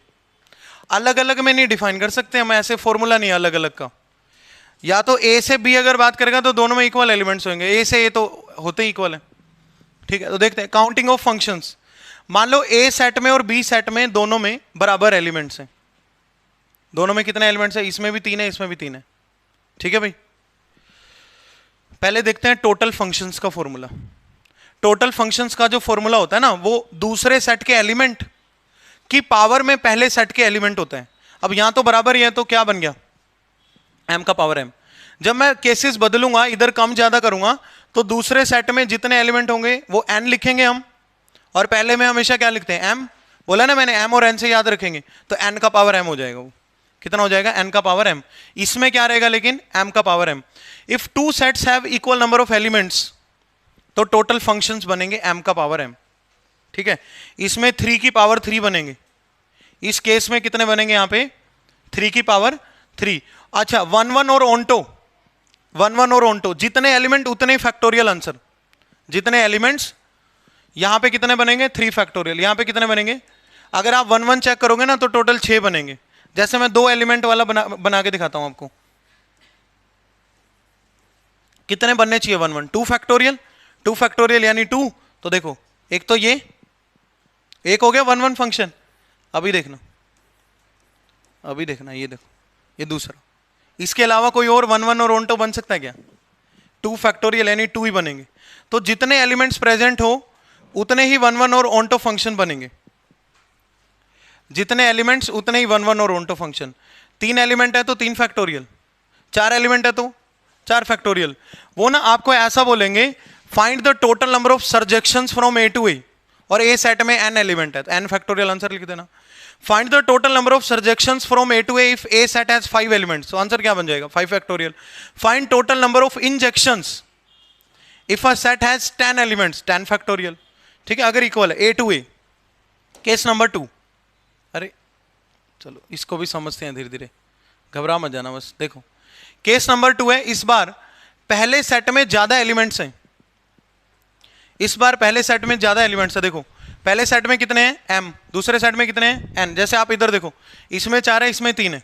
Speaker 1: अलग अलग में नहीं डिफाइन कर सकते हम, ऐसे फॉर्मूला नहीं अलग अलग का। या तो ए से बी अगर बात करेगा तो दोनों में इक्वल एलिमेंट्स होंगे, ए से ए तो होते ही इक्वल है। ठीक है, तो देखते हैं काउंटिंग ऑफ फंक्शंस। मान लो ए सेट में और बी सेट में दोनों में बराबर एलिमेंट्स हैं। दोनों में कितने एलिमेंट्स हैं? इसमें भी 3 है, इसमें भी 3 है। ठीक है भाई, पहले देखते हैं टोटल फंक्शंस का फॉर्मूला। टोटल फंक्शंस का जो फॉर्मूला होता है ना, वो दूसरे सेट के एलिमेंट की पावर में पहले सेट के एलिमेंट होते हैं। अब यहां तो बराबर ही है, तो क्या बन गया? m का पावर m। जब मैं केसेस बदलूंगा, इधर कम ज्यादा करूंगा, तो दूसरे सेट में जितने एलिमेंट होंगे वो n लिखेंगे हम, और पहले में हमेशा क्या लिखते हैं? m। बोला ना मैंने, m और n से याद रखेंगे, तो n का पावर m हो जाएगा। वो कितना हो जाएगा? n का पावर m। इसमें क्या रहेगा लेकिन? m का power m। If two sets have equal number of elements, तो टोटल फंक्शंस बनेंगे m का पावर m। ठीक है, इसमें 3 की पावर 3 बनेंगे। इस केस में कितने बनेंगे? यहां पे 3 की पावर 3। अच्छा, 1 1 और ऑन्टो, 1 1 और ऑन्टो, जितने एलिमेंट उतने फैक्टोरियल आंसर। जितने एलिमेंट्स, यहां पे कितने बनेंगे? 3 फैक्टोरियल। यहां पे कितने बनेंगे? अगर आप 1 1 चेक करोगे ना तो टोटल 6 बनेंगे। जैसे मैं 2 एलिमेंट वाला बना के दिखाता हूं आपको। कितने बनने चाहिए? 1 1, 2 फैक्टोरियल। 2 फैक्टोरियल यानी 2, तो देखो एक तो ये एक हो गया 1 1 फंक्शन। अभी देखना, अभी देखना, ये देखो, ये दूसरा। इसके अलावा कोई और 1 1 और ऑन्टो बन सकता है क्या? 2 फैक्टोरियल यानी 2 ही बनेंगे। तो जितने एलिमेंट्स प्रेजेंट हो उतने ही 1 1 और ऑन्टो फंक्शन बनेंगे। जितने एलिमेंट्स उतने ही 1 1 और ऑन्टो फंक्शन। 3 एलिमेंट है तो 3 फैक्टोरियल, 4 एलिमेंट है तो 4 फैक्टोरियल। वो ना आपको ऐसा बोलेंगे, find the total number of surjections from A to A, और ए सेट में n एलिमेंट है तो n फैक्टोरियल आंसर लिख देना। Find the total number of surjections from A to A if A set has 5 elements, तो आंसर क्या बन जाएगा? 5 factorial. Find total number of injections if a set has 10 elements, 10 factorial. ठीक है, अगर इक्वल है ए टू ए। केस नंबर 2, अरे चलो इसको भी समझते हैं धीरे धीरे, घबरा मत जाना बस। देखो केस नंबर 2 है, इस बार पहले सेट में ज्यादा एलिमेंट्स हैं। इस बार पहले सेट में ज्यादा एलिमेंट्स है। देखो पहले सेट में कितने हैं? m, दूसरे सेट में कितने हैं? n। जैसे आप इधर देखो, इसमें 4 है, इसमें 3 है।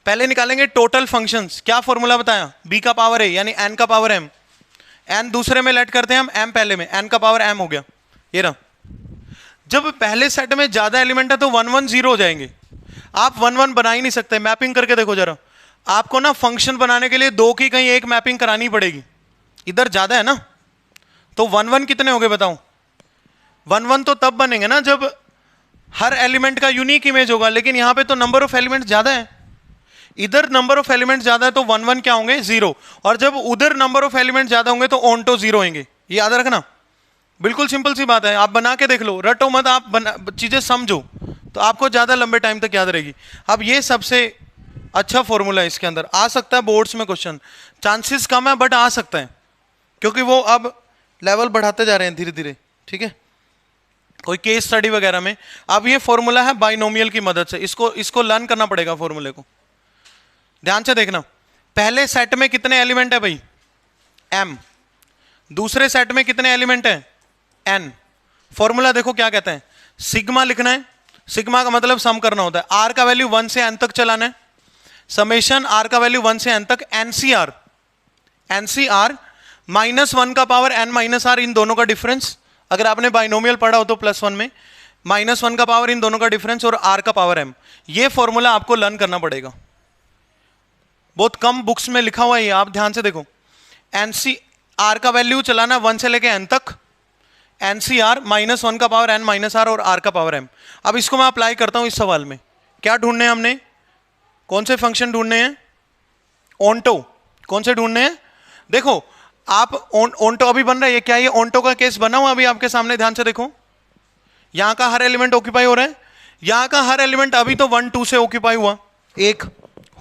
Speaker 1: पहले निकालेंगे टोटल फंक्शंस। क्या फॉर्मूला बताया? b का पावर a यानी n का पावर m। n दूसरे में लेट करते हैं हम, m पहले में, n का पावर m हो गया। ये रहा। जब पहले सेट में ज्यादा एलिमेंट है तो 1 1 0 हो जाएंगे। आप 1 1 बना ही नहीं सकते। मैपिंग करके देखो जरा, आपको ना फंक्शन बनाने के लिए 2 की कहीं एक मैपिंग करानी पड़ेगी। इधर ज्यादा है ना, तो 1 1 कितने हो गए बताओ? 1 1 तो तब बनेंगे ना जब हर एलिमेंट का यूनिक इमेज होगा, लेकिन यहां पे तो नंबर ऑफ एलिमेंट ज्यादा है। इधर नंबर ऑफ एलिमेंट ज्यादा है तो 1 1 क्या होंगे? 0। और जब उधर नंबर ऑफ एलिमेंट ज्यादा होंगे तो ऑन्टो 0 होंगे। ये याद रखना, बिल्कुल सिंपल सी बात है। आप बना के देख लो, रटो मत, आप चीजें समझो तो आपको ज्यादा लंबे टाइम तक याद रहेगी। अब ये सबसे अच्छा फॉर्मूला है, इसके अंदर आ सकता है बोर्ड्स में क्वेश्चन। चांसेस कम है बट आ सकता है, क्योंकि वो अब लेवल बढ़ाते जा रहे हैं धीरे धीरे। ठीक है, कोई केस स्टडी वगैरह में। अब ये फॉर्मूला है बाइनोमियल की मदद से, इसको लर्न करना पड़ेगा फॉर्मूले को। ध्यान से देखना, पहले सेट में कितने एलिमेंट है भाई? m। दूसरे सेट में कितने एलिमेंट है? n। फॉर्मूला देखो क्या कहते हैं, सिग्मा लिखना है। सिग्मा का मतलब सम करना होता है। r का वैल्यू 1 से n तक चलाना है। समेशन r का वैल्यू 1 से n तक, NCR, NCR -1 का पावर n माइनस आर, इन दोनों का डिफरेंस। अगर आपने बाइनोमियल पढ़ा हो तो +1 में -1 का पावर, इन दोनों का डिफरेंस, और r का पावर m। ये फॉर्मूला आपको लर्न करना पड़ेगा। बहुत कम बुक्स में लिखा हुआ है, आप ध्यान से देखो। NCR का वैल्यू चलाना 1 से लेके n तक, NCR -1 का पावर n माइनस आर और r का पावर m। अब इसको मैं अप्लाई करता हूं इस सवाल में। क्या ढूंढने हैं हमने? कौन से फंक्शन ढूंढने हैं? ऑन्टो। कौन से ढूंढने हैं? देखो आप ऑन्टो अभी बन रहा है, ये क्या? ये ऑन्टो का केस बना हुआ अभी आपके सामने, ध्यान से देखो। यहां का हर एलिमेंट ऑक्यूपाई हो रहा है, यहां का हर एलिमेंट अभी तो 1 2 से ऑक्यूपाई हुआ, 1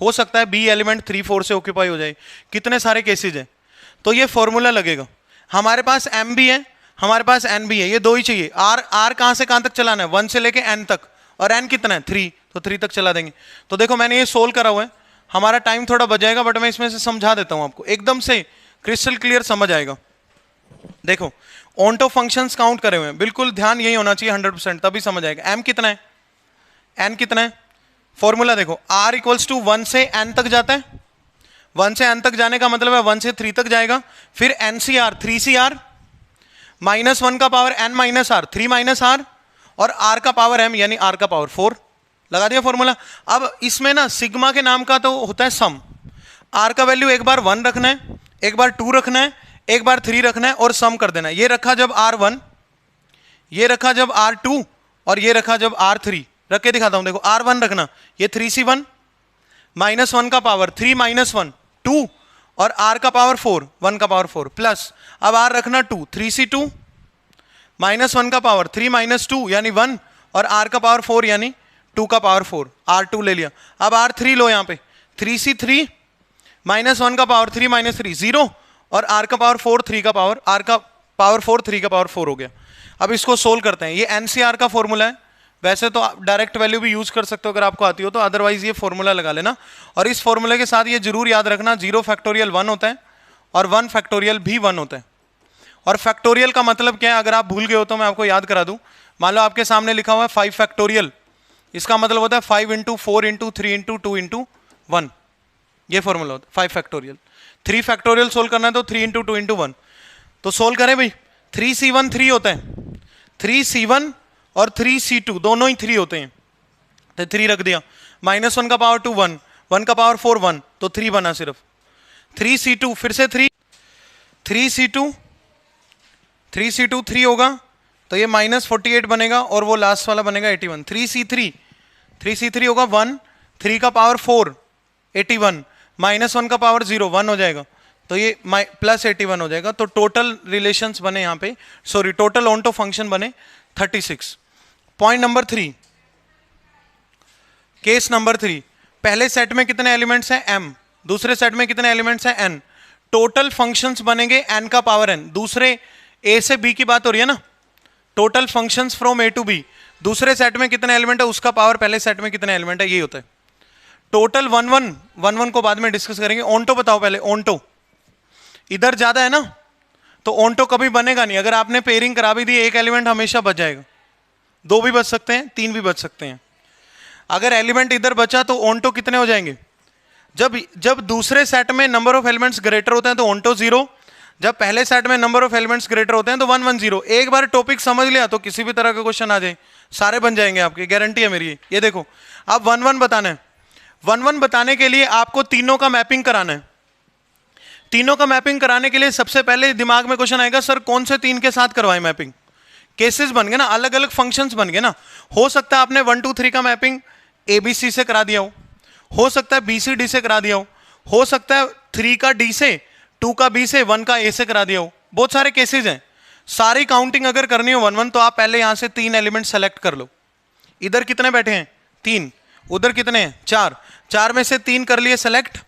Speaker 1: हो सकता है बी एलिमेंट 3 4 से ऑक्यूपाई हो जाए, कितने सारे केसेज है, तो ये फॉर्मूला लगेगा। हमारे पास एम भी है, हमारे पास एन भी है, ये दो ही चाहिए। आर कहां से कहां तक चलाना है, 1 से लेके एन तक, और एन कितना है 3, तो 3 तक चला देंगे। तो देखो मैंने ये सोल्व करा हुआ है, हमारा टाइम थोड़ा बच जाएगा, बट मैं इसमें से समझा देता हूं आपको, एकदम से क्रिस्टल क्लियर समझ आएगा। देखो ऑन्टो फंक्शंस काउंट करे हुए हैं, बिल्कुल ध्यान यही होना चाहिए 100%, तभी समझ आएगा। एम कितना है, एन कितना है, फॉर्मूला देखो, आर इक्वल्स टू 1 से एन तक जाता है, 1 से एन तक जाने का मतलब है 1 से 3 तक जाएगा, फिर N C R 3 C R minus 1 का power N minus R 3 minus R, और आर का पावर एम यानी आर का पावर 4, लगा दिया फॉर्मूला। अब इसमें ना सिग्मा के नाम का तो होता है सम, आर का वैल्यू एक बार 1 रखना है, एक बार 2 रखना है, एक बार 3 रखना है, और सम कर देना है। ये रखा जब R1, ये रखा जब R2, और ये रखा जब R3, रख के दिखाता हूं, देखो R1 रखना, ये 3C1 माइनस 1 का पावर 3 माइनस 1 2, और R का पावर 4 1 का पावर 4 प्लस, अब R रखना 2 3C2 माइनस 1 का पावर 3 माइनस 2 यानी 1, और R का पावर 4 यानी 2 का पावर 4, R2 ले लिया। अब R3 लो यहाँ पे, 3C3 माइनस 1 का पावर 3 माइनस 3 0, और R का पावर 4 3 का पावर, R का पावर 4 3 का पावर 4 हो गया। अब इसको सोल्व करते हैं, ये NCR का फॉर्मूला है, वैसे तो आप डायरेक्ट वैल्यू भी यूज कर सकते हो अगर आपको आती हो तो, अदरवाइज ये फॉर्मूला लगा लेना। और इस फॉर्मूले के साथ ये जरूर याद रखना, 0 फैक्टोरियल 1 होता है और 1 फैक्टोरियल भी 1 होता है। और फैक्टोरियल का मतलब क्या है, अगर आप भूल गए हो तो मैं आपको याद करा दूं। मान लो आपके सामने लिखा हुआ है 5 फैक्टोरियल, इसका मतलब होता है 5 इंटू 4 इंटू 3 इंटू 2 इंटू 1, ये फॉर्मूला होता है 5 फैक्टोरियल। 3 फैक्टोरियल सोल्व करना है तो 3 इंटू 2 इंटू 1, तो सोल्व करें भाई। 3C1 3 होता है, 3C1 और 3C2 दोनों ही 3 होते हैं, तो 3 रख दिया, माइनस 1 का पावर 2 1, 1 का पावर 4 1, तो 3 बना सिर्फ। 3C2 फिर से 3, 3C2 3 होगा तो ये माइनस 48 बनेगा, और वो लास्ट वाला बनेगा 81। 3C3 होगा 1, 3 का पावर 4 81, माइनस 1 का पावर 0 1 हो जाएगा, तो ये प्लस 81 हो जाएगा। तो टोटल रिलेशंस बने यहाँ पे, सॉरी टोटल ऑन्टो फंक्शन बने 36। पॉइंट नंबर 3, केस नंबर 3, पहले सेट में कितने एलिमेंट्स हैं m, दूसरे सेट में कितने एलिमेंट्स हैं n, टोटल फंक्शंस बनेंगे n का पावर n। दूसरे a से b की बात हो रही है ना, total functions from a to b, दूसरे सेट में कितने एलिमेंट है उसका पावर पहले सेट में कितने एलिमेंट है, ये होता है टोटल। 1 को बाद में डिस्कस करेंगे। ऑन्टो बताओ पहले, ऑन्टो इधर ज्यादा है ना, तो ऑन्टो कभी बनेगा नहीं। अगर आपने पेयरिंग करा भी दी, एक एलिमेंट हमेशा बच जाएगा, 2 भी बच सकते हैं, 3 भी बच सकते हैं। अगर एलिमेंट इधर बचा तो ऑन्टो कितने हो जाएंगे, जब दूसरे सेट में नंबर ऑफ एलिमेंट्स ग्रेटर होते हैं तो ऑन्टो 0, जब पहले सेट में नंबर ऑफ एलिमेंट्स ग्रेटर होते हैं तो 1 1 0। एक बार टॉपिक समझ लिया तो किसी भी तरह का क्वेश्चन आ जाए सारे बन जाएंगे आपके, गारंटी है मेरी। ये देखो अब 1 1 बताना है, 1 1 बताने के लिए आपको तीनों का मैपिंग कराना है। तीनों का मैपिंग कराने के लिए सबसे पहले दिमाग में क्वेश्चन आएगा, सर कौन से 3 के साथ करवाएं मैपिंग। केसेस बन गए ना, अलग अलग फंक्शंस बन गए ना। हो सकता है आपने 1 2 3 का मैपिंग ABC से करा दिया हो सकता है BCD से करा दिया हो सकता है 3 का D से, 2 का B से, 1 का A से करा दिया हो। बहुत सारे केसेस हैं। सारी काउंटिंग अगर करनी हो 1 1 तो आप पहले यहां से 3 एलिमेंट सेलेक्ट कर लो। इधर कितने बैठे हैं 3, उधर कितने हैं 4, 4 में से 3 कर लिए सेलेक्ट,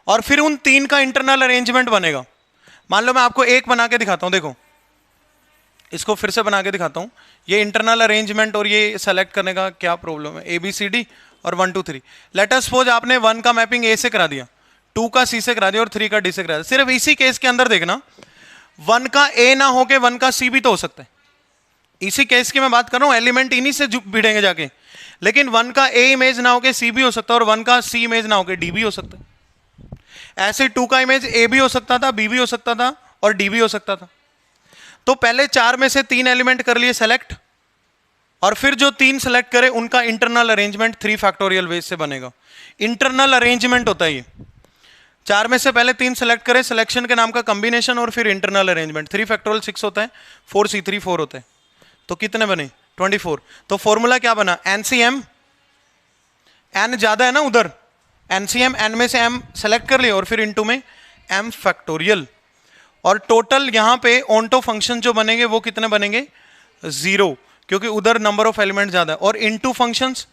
Speaker 1: और फिर उन 3 का इंटरनल अरेंजमेंट बनेगा। मान लो मैं आपको एक बना के दिखाता हूं, देखो इसको फिर से बना के दिखाता हूं। ये इंटरनल अरेंजमेंट और ये सेलेक्ट करने का क्या प्रॉब्लम है, ABCD और 1 2 3। लेट अस सपोज आपने 1 का मैपिंग A से करा दिया, 2 का C से करा दिया और 3 का D से करा दिया। सिर्फ इसी केस के अंदर देखना, 1 का A ना होके 1 का C भी तो हो सकता है। इसी केस की मैं बात कर रहा हूं, एलिमेंट इन्हीं से भिड़ेंगे जाके। लेकिन 1 का A इमेज ना होके C भी हो सकता है, और 1 का C इमेज ना होके D भी हो सकता है। ऐसे 2 का इमेज A भी हो सकता था, B भी हो सकता था और D भी हो सकता था। तो पहले 4 में से 3 एलिमेंट कर लिए सेलेक्ट, और फिर जो 3 सेलेक्ट करे उनका इंटरनल अरेंजमेंट 3 फैक्टोरियल वेज से बनेगा। इंटरनल अरेंजमेंट होता है ये। 4 में से पहले 3 सेलेक्ट करें, सिलेक्शन के नाम का कॉम्बिनेशन, और फिर इंटरनल अरेंजमेंट। 3 फैक्टोरियल 6 होता है, 4C3 4 होता है, तो कितने बने 24। तो फॉर्मूला क्या बना, NCM, n ज्यादा है ना उधर, NCM n में से m सेलेक्ट कर लिया और फिर इनटू में m फैक्टोरियल, और टोटल यहां पे ऑन्टो फंक्शन जो बनेंगे वो कितने बनेंगे 0, क्योंकि उधर नंबर ऑफ एलिमेंट ज्यादा है, और into functions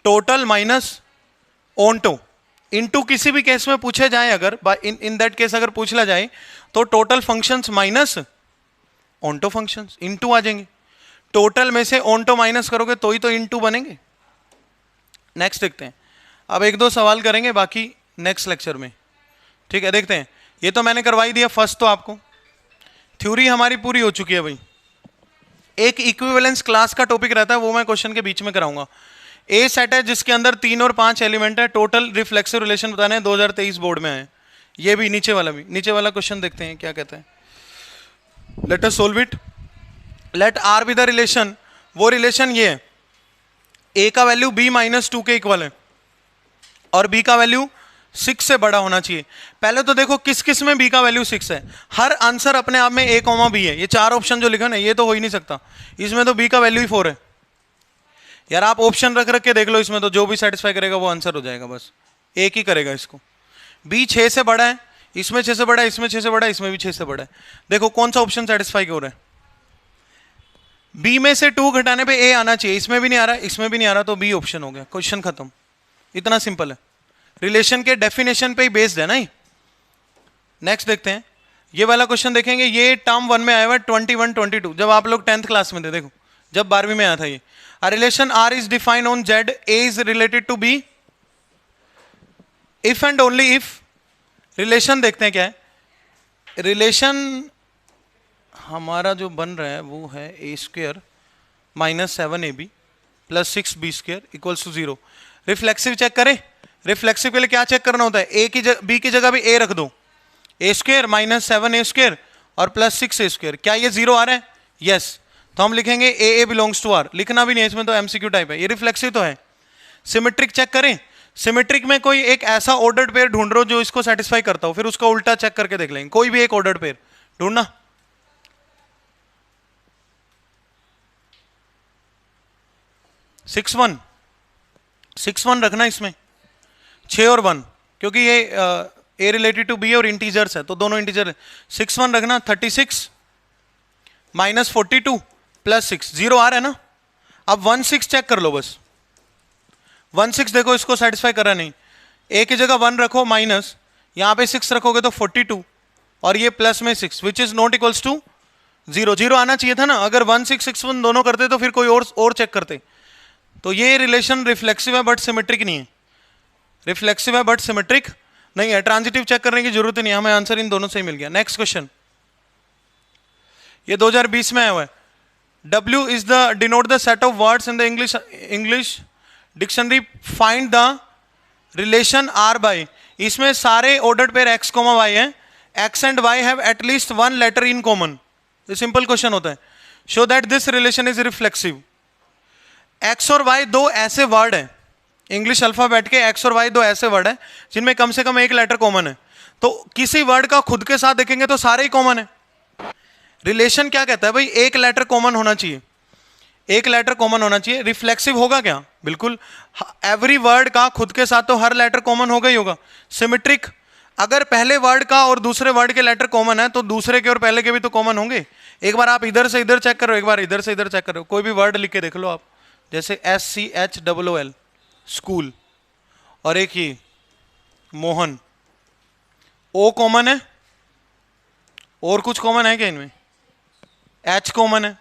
Speaker 1: total minus onto into किसी भी केस में पूछे जाए अगर इन दैट केस अगर पूछ ला जाए तो total functions minus onto functions into आ जाएंगे। टोटल में से ओंटो माइनस करोगे तो ही तो इनटू बनेंगे। नेक्स्ट देखते हैं, अब एक दो सवाल करेंगे बाकी नेक्स्ट लेक्चर में, ठीक है। देखते हैं, ये तो मैंने करवाई दिया फर्स्ट, तो आपको थ्योरी हमारी पूरी हो चुकी है भाई। एक इक्विवेलेंस क्लास का टॉपिक रहता है, वो मैं क्वेश्चन के बीच में कराऊंगा। ए सेट है जिसके अंदर 3 और 5 एलिमेंट है, टोटल रिफ्लेक्सिव रिलेशन बताने हैं, 2023 बोर्ड में है। ये भी नीचे वाला क्वेश्चन देखते हैं क्या कहते हैं। Let us solve it. Let R be the relation, वो रिलेशन ये है, ए का वैल्यू बी -2 के इक्वल है और बी का वैल्यू 6 से बड़ा होना चाहिए। पहले तो देखो किस किस में बी का वैल्यू 6 है। हर आंसर अपने आप में ए कॉमा बी है। ये 4 ऑप्शन जो लिखा ना, ये तो हो ही नहीं सकता। इसमें तो बी का वैल्यू ही 4 है यार। आप ऑप्शन रख रख के देख लो, इसमें तो जो भी सेटिस्फाई करेगा वो आंसर हो जाएगा, बस एक ही करेगा इसको। बी 6 से बड़ा है, इसमें 6 से बड़ा है, इसमें 6 से बड़ा है, इसमें भी 6 से बड़ा है। देखो कौन सा ऑप्शन सेटिस्फाई हो रहा है। बी में से 2 घटाने पे ए आना चाहिए, इसमें भी नहीं आ रहा, इसमें भी नहीं आ रहा, तो बी ऑप्शन हो गया, क्वेश्चन खत्म। इतना सिंपल है, रिलेशन के डेफिनेशन पे ही बेस्ड है ना ये। नेक्स्ट देखते हैं, ये वाला क्वेश्चन देखेंगे। ये टर्म 1 में आया हुआ है 21, 22, जब आप लोग 10th क्लास में थे। देखो जब 12वीं में आया था ये। A relation R is defined on Z, A is related to B if and only if। Relation देखते हैं क्या है। रिलेशन हमारा जो बन रहा है वो है A² -7AB + 6B² = 0। Reflexive check करें। रिफ्लेक्सिव के लिए क्या चेक करना होता है, ए की बी की जगह भी ए रख दो, A² -7A² और +6A²। क्या ये 0 आ रहा है? यस, तो हम लिखेंगे ए बिलोंग्स टू आर। लिखना भी नहीं है इसमें, तो एमसीक्यू टाइप है। ये रिफ्लेक्सिव तो है। सिमेट्रिक चेक करें। सिमेट्रिक में कोई एक ऐसा ऑर्डर्ड पेयर ढूंढ रहे हो जो इसको सेटिस्फाई करता हो, फिर उसका उल्टा चेक करके देख लेंगे। कोई भी एक ऑर्डर्ड पेयर ढूंढना। सिक्स वन रखना इसमें, 6 और 1, क्योंकि ये ए रिलेटेड टू बी और इंटीजर्स है, तो दोनों इंटीजर है। 6 1 रखना। 36 -42 +6, 0 आ रहा है ना। अब 1 6 चेक कर लो बस। 1 6 देखो इसको सेटिस्फाई करा नहीं। ए की जगह 1 रखो माइनस, यहाँ पे 6 रखोगे तो 42 और ये प्लस में 6 which is not equals to 0। 0 आना चाहिए था ना। अगर 1 6 6 1 दोनों करते तो फिर कोई और चेक करते। तो ये रिलेशन रिफ्लेक्सिव है बट सिमेट्रिक नहीं है। रिफ्लेक्सिव है बट सिमेट्रिक नहीं है। ट्रांजिटिव चेक करने की जरूरत नहीं है, हमें आंसर इन दोनों से ही मिल गया। नेक्स्ट क्वेश्चन, ये 2020 में आया हुआ है। W is the denote the set of words in the English dictionary. Find the relation R by। इसमें सारे ordered pair x, y है। X and y have at least one letter in common। ये simple question होता है। Show that this relation is reflexive। X और y दो ऐसे word हैं, इंग्लिश अल्फाबेट के X और Y दो ऐसे वर्ड हैं जिनमें कम से कम एक लेटर कॉमन है। तो किसी वर्ड का खुद के साथ देखेंगे तो सारे ही कॉमन है। रिलेशन क्या कहता है भाई, एक लेटर कॉमन होना चाहिए, एक लेटर कॉमन होना चाहिए। रिफ्लेक्सिव होगा क्या? बिल्कुल, एवरी वर्ड का खुद के साथ तो हर लेटर कॉमन होगा ही होगा। सिमेट्रिक, अगर पहले वर्ड का और दूसरे वर्ड के लेटर कॉमन है तो दूसरे के और पहले के भी तो कॉमन होंगे। एक बार आप इधर से इधर चेक करो, एक बार इधर से इधर चेक करो। कोई भी वर्ड लिख के देख लो आप, जैसे SCHOOL स्कूल, और एक ही मोहन, ओ कॉमन है और कुछ कॉमन है क्या इनमें? H कॉमन है।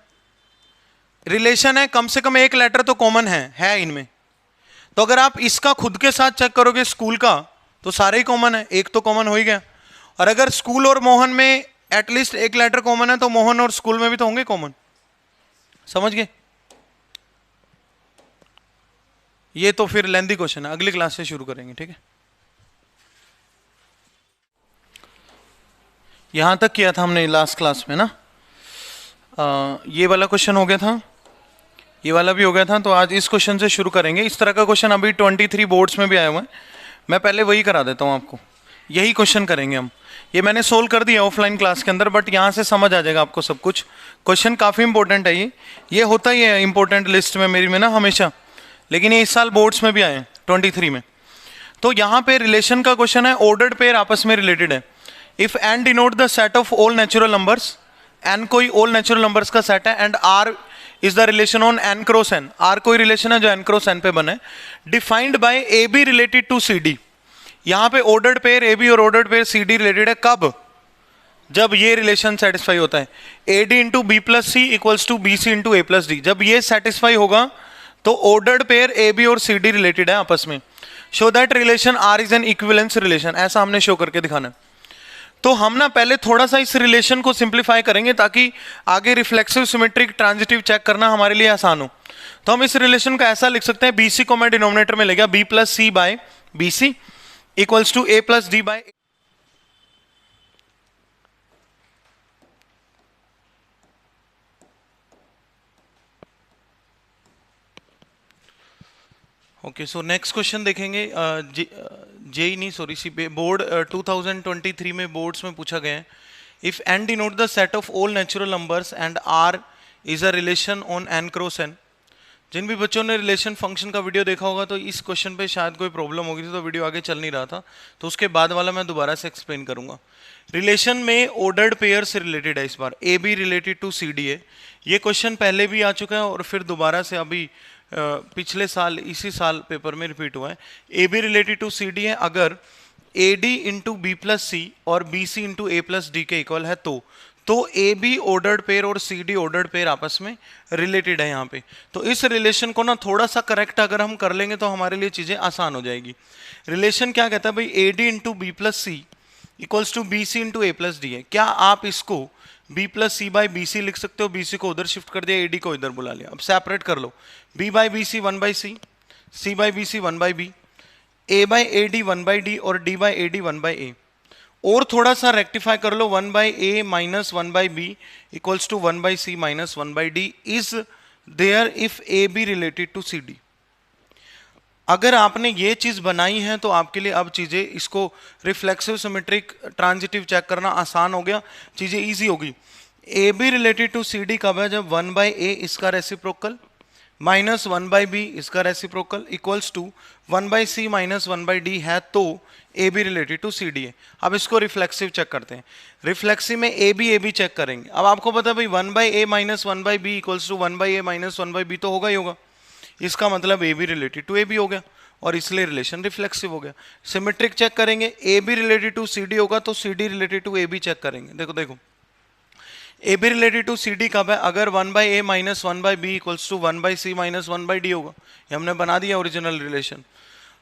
Speaker 1: रिलेशन है, कम से कम एक लेटर तो कॉमन है इनमें। तो अगर आप इसका खुद के साथ चेक करोगे स्कूल का, तो सारे ही कॉमन है, एक तो कॉमन हो ही गया। और अगर स्कूल और मोहन में एटलीस्ट एक लेटर कॉमन है तो मोहन और स्कूल में भी तो होंगे कॉमन। समझ गए? ये तो फिर लेंथी क्वेश्चन है, अगली क्लास से शुरू करेंगे, ठीक है। यहां तक किया था हमने लास्ट क्लास में ना। ये वाला क्वेश्चन हो गया था, ये वाला भी हो गया था, तो आज इस क्वेश्चन से शुरू करेंगे। इस तरह का क्वेश्चन अभी 23 बोर्ड्स में भी आया हुआ है। मैं पहले वही करा देता हूँ आपको, यही क्वेश्चन करेंगे हम। ये मैंने सोल्व कर दिया ऑफलाइन क्लास के अंदर, बट यहाँ से समझ आ जाएगा आपको सब कुछ। क्वेश्चन काफ़ी इंपॉर्टेंट है ये होता ही है इंपॉर्टेंट लिस्ट में मेरी में ना हमेशा, लेकिन ये इस साल बोर्ड्स में भी आए हैं 23 में। तो यहाँ पे रिलेशन का क्वेश्चन है, ऑर्डर्ड पेयर आपस में रिलेटेड है। If N denote the set of all natural numbers, N कोई ऑल नेचुरल नंबर्स का सेट है, and R is the relation on N cross N. R कोई रिलेशन है जो एन क्रॉस एन पे बने, defined by A B related to C D. यहां पे ऑर्डर्ड पेयर ए बी और ordered pair C D related है, कब? जब ये रिलेशन सेटिस्फाई होता है, A D into B plus C equals to B C into A plus D. जब ये सेटिस्फाई होगा तो ऑर्डर्ड पेयर ए बी और सी डी रिलेटेड है आपस में। Show that relation R is an equivalence relation, ऐसा हमने शो करके दिखाना है। तो हम ना पहले थोड़ा सा इस रिलेशन को सिंप्लीफाई करेंगे ताकि आगे रिफ्लेक्सिव सिमेट्रिक ट्रांजिटिव चेक करना हमारे लिए आसान हो। तो हम इस रिलेशन को ऐसा लिख सकते हैं, बी सी को मैं डिनोमिनेटर में ले गया, b plus c by b c equals to a plus d by. Okay, so next question देखेंगे। जेई नहीं, सॉरी, सी बोर्ड 2023 में बोर्ड्स में पूछा गया है, if N denote the set of all natural numbers and R is a relation on N cross N. जिन भी बच्चों ने रिलेशन फंक्शन का वीडियो देखा होगा तो इस क्वेश्चन पे शायद कोई प्रॉब्लम हो गई थी, तो वीडियो आगे चल नहीं रहा था, तो उसके बाद वाला मैं दोबारा से एक्सप्लेन करूंगा। रिलेशन में ऑर्डर्ड पेयर से रिलेटेड है, इस बार a B related to C D है। ये क्वेश्चन पहले भी आ चुका है और फिर दोबारा से अभी पिछले साल इसी साल पेपर में रिपीट हुआ है। A B related to C D है, अगर a D into B plus c और बी सी इंटू ए प्लस डी के इक्वल है तो ए बी ऑर्डर्ड पेयर और सी डी ऑर्डर्ड पेयर आपस में रिलेटेड है यहाँ पे। तो इस रिलेशन को ना थोड़ा सा करेक्ट अगर हम कर लेंगे तो हमारे लिए चीज़ें आसान हो जाएगी। रिलेशन क्या कहता है भाई, A D into B plus C equals to B C into A plus D है। क्या आप इसको B plus C by B C लिख सकते हो? बी सी को उधर शिफ्ट कर दिया, ए डी को इधर बुला लिया। अब सेपरेट कर लो, B by B C 1 by C by B C 1 by B, A by A D 1 by D और D by A D 1 by A. और थोड़ा सा रेक्टिफाई कर लो, 1 by A minus 1 by B equals to 1 by C minus 1 by D is there if A B related to C D. अगर आपने ये चीज बनाई है तो आपके लिए अब चीजें, इसको रिफ्लेक्सिव सिमेट्रिक ट्रांजिटिव चेक करना आसान हो गया, चीजें इजी होगी। A B related to C D कब है? जब 1 बाई ए इसका रेसिप्रोकल माइनस 1 बाई बी इसका reciprocal equals to 1 by C minus 1 by D है, तो A B related to C D है। अब इसको रिफ्लेक्सिव चेक करते हैं। रिफ्लेक्सिव में ए बी चेक करेंगे। अब आपको पता है भाई 1 by A minus 1 by B equals to 1 by A minus 1 by b तो होगा ही होगा। इसका मतलब a B related to a b हो गया और इसलिए रिलेशन रिफ्लेक्सिव हो गया। सिमेट्रिक चेक करेंगे, a B related to C d होगा तो c D related to a b check करेंगे। देखो a B related to C D कब है? अगर 1 by A minus 1 by B equals to 1 by C minus 1 by d होगा। ये हमने बना दिया ओरिजिनल रिलेशन।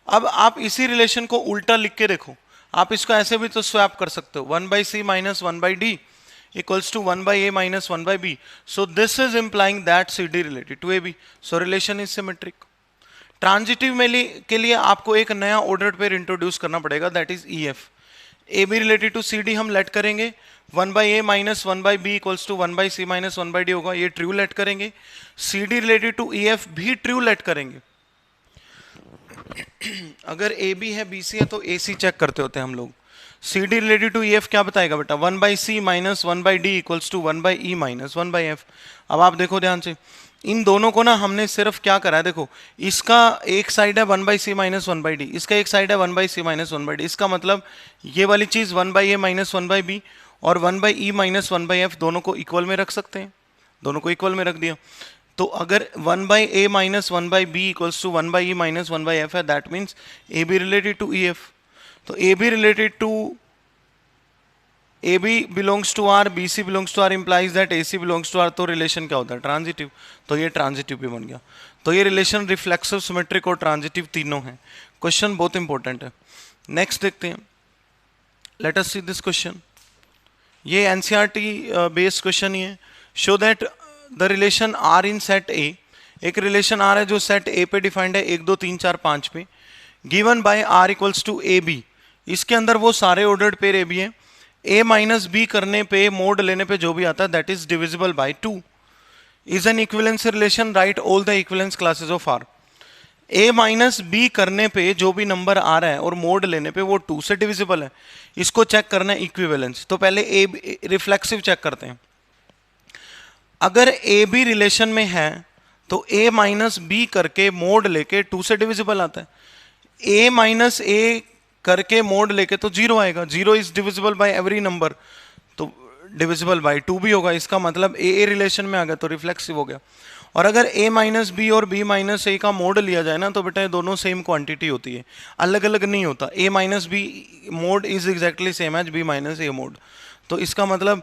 Speaker 1: अब आप इसी रिलेशन को उल्टा लिख के देखो, आप इसको ऐसे भी तो स्वैप कर सकते हो, 1 by C minus 1 by d equals to 1 by a minus 1 by b. So this is implying that CD related to AB. So relation is symmetric. Transitive के लिए आपको एक नया ऑर्डर्ड पेयर इंट्रोड्यूस करना पड़ेगा, that is EF. AB related to CD हम let करेंगे, 1 by a minus 1 by b equals to 1 by c minus 1 by d होगा, ये ट्रू लेट करेंगे। CD रिलेटेड टू EF भी ट्रू लेट करेंगे। अगर AB है BC है तो AC चेक करते होते हैं हम लोग। C D related to EF क्या बताएगा बेटा? 1 by C minus 1 by d equals to 1 by E minus 1 by f. अब आप देखो ध्यान से, इन दोनों को ना हमने सिर्फ क्या करा है, देखो इसका एक साइड है 1 by C minus 1 by d, इसका एक साइड है 1 by C minus 1 by d. इसका मतलब ये वाली चीज़ 1 by A minus 1 by b और 1 by E minus 1 by f दोनों को इक्वल में रख सकते हैं, दोनों को इक्वल में रख दिया। तो अगर 1 by A minus 1 by B equals to 1 by E minus 1 by F है, that means A B related to EF। तो A B related to AB belongs to R, BC belongs to R implies that AC belongs to R, तो relation क्या होता है? Transitive. तो ये transitive भी बन गया। तो ये रिलेशन रिफ्लेक्सिव, सिमेट्रिक और ट्रांजिटिव तीनों हैं। क्वेश्चन बहुत इंपॉर्टेंट है। नेक्स्ट देखते हैं, let us C this question. ये NCERT बेस्ड क्वेश्चन ही है। Show that the relation R in set A, एक रिलेशन R है जो सेट A पे डिफाइंड है, 1 2 3 4 5 पे, given by R equals to AB। इसके अंदर वो सारे ऑर्डर्ड पेयर AB हैं। A माइनस बी करने पे, मोड लेने पे जो भी आता है that is divisible by 2, is an equivalence relation, write all the equivalence classes of R। A minus b करने पे जो भी नंबर आ रहा है और मोड लेने पे वो 2 से डिविजिबल है, इसको चेक करना है इक्विवेलेंस। तो पहले A रिफ्लेक्सिव चेक करते हैं। अगर A B रिलेशन में है तो A माइनस बी करके मोड लेके 2 से डिविजिबल आता है। A माइनस A करके मोड लेके तो 0 आएगा, 0 is divisible bye every number, तो डिविजिबल बाय 2 भी होगा। इसका मतलब AA रिलेशन में आ गया तो रिफ्लेक्सिव हो गया। और अगर a माइनस बी और b माइनस ए का मोड लिया जाए ना तो बेटा ये दोनों सेम क्वांटिटी होती है, अलग अलग नहीं होता। a minus b mod is exactly same as b minus a mod. तो इसका मतलब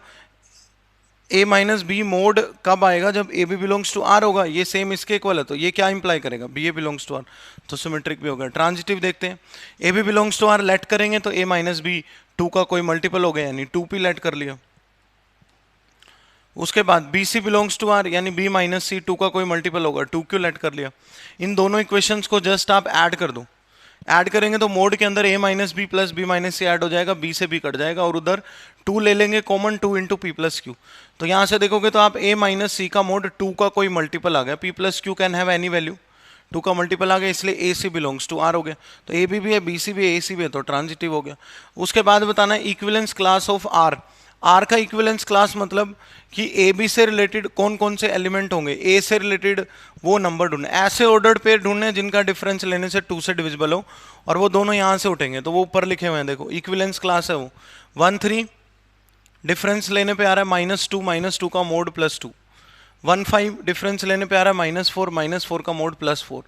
Speaker 1: a माइनस बी मोड कब आएगा, जब a B belongs to r होगा, ये सेम इसके इक्वल है। तो ये क्या इंप्लाई करेगा, b a belongs to r, तो सिमेट्रिक भी होगा। ट्रांजिटिव देखते हैं, a B belongs to r let करेंगे तो a माइनस बी 2 का कोई मल्टीपल हो गया, यानी 2p लेट कर लिया। उसके बाद b C belongs to r यानी b माइनस सी 2 का कोई मल्टीपल होगा, 2q लेट कर लिया। इन दोनों इक्वेशंस को जस्ट आप ऐड कर दो, ऐड करेंगे तो मोड के अंदर a minus b plus b minus c add हो जाएगा, b से b कट जाएगा और उधर 2 ले लेंगे common, 2 into P plus Q. तो यहाँ से देखोगे तो आप a माइनस सी का मोड 2 का कोई मल्टीपल आ गया, p plus Q can have any value, 2 का मल्टीपल आ गया, इसलिए ए सी बिलोंग्स टू आर हो गया। तो ए बी भी है, बी सी भी है, ए सी भी है, तो ट्रांजिटिव हो गया। उसके बाद बताना है equivalence class of r. R का इक्विवेलेंस क्लास मतलब कि ए बी से रिलेटेड कौन कौन से एलिमेंट होंगे, ए से रिलेटेड वो नंबर ढूंढने, ऐसे ऑर्डर्ड पेयर ढूंढने जिनका डिफरेंस लेने से 2 से डिविजिबल हो और वो दोनों यहाँ से उठेंगे, तो वो ऊपर लिखे हुए हैं देखो, इक्विवेलेंस क्लास है वो। 1 3 डिफरेंस लेने पे आ रहा है -2 का मोड +2। 1 5 डिफरेंस लेने पे आ रहा है -4 का मोड +4।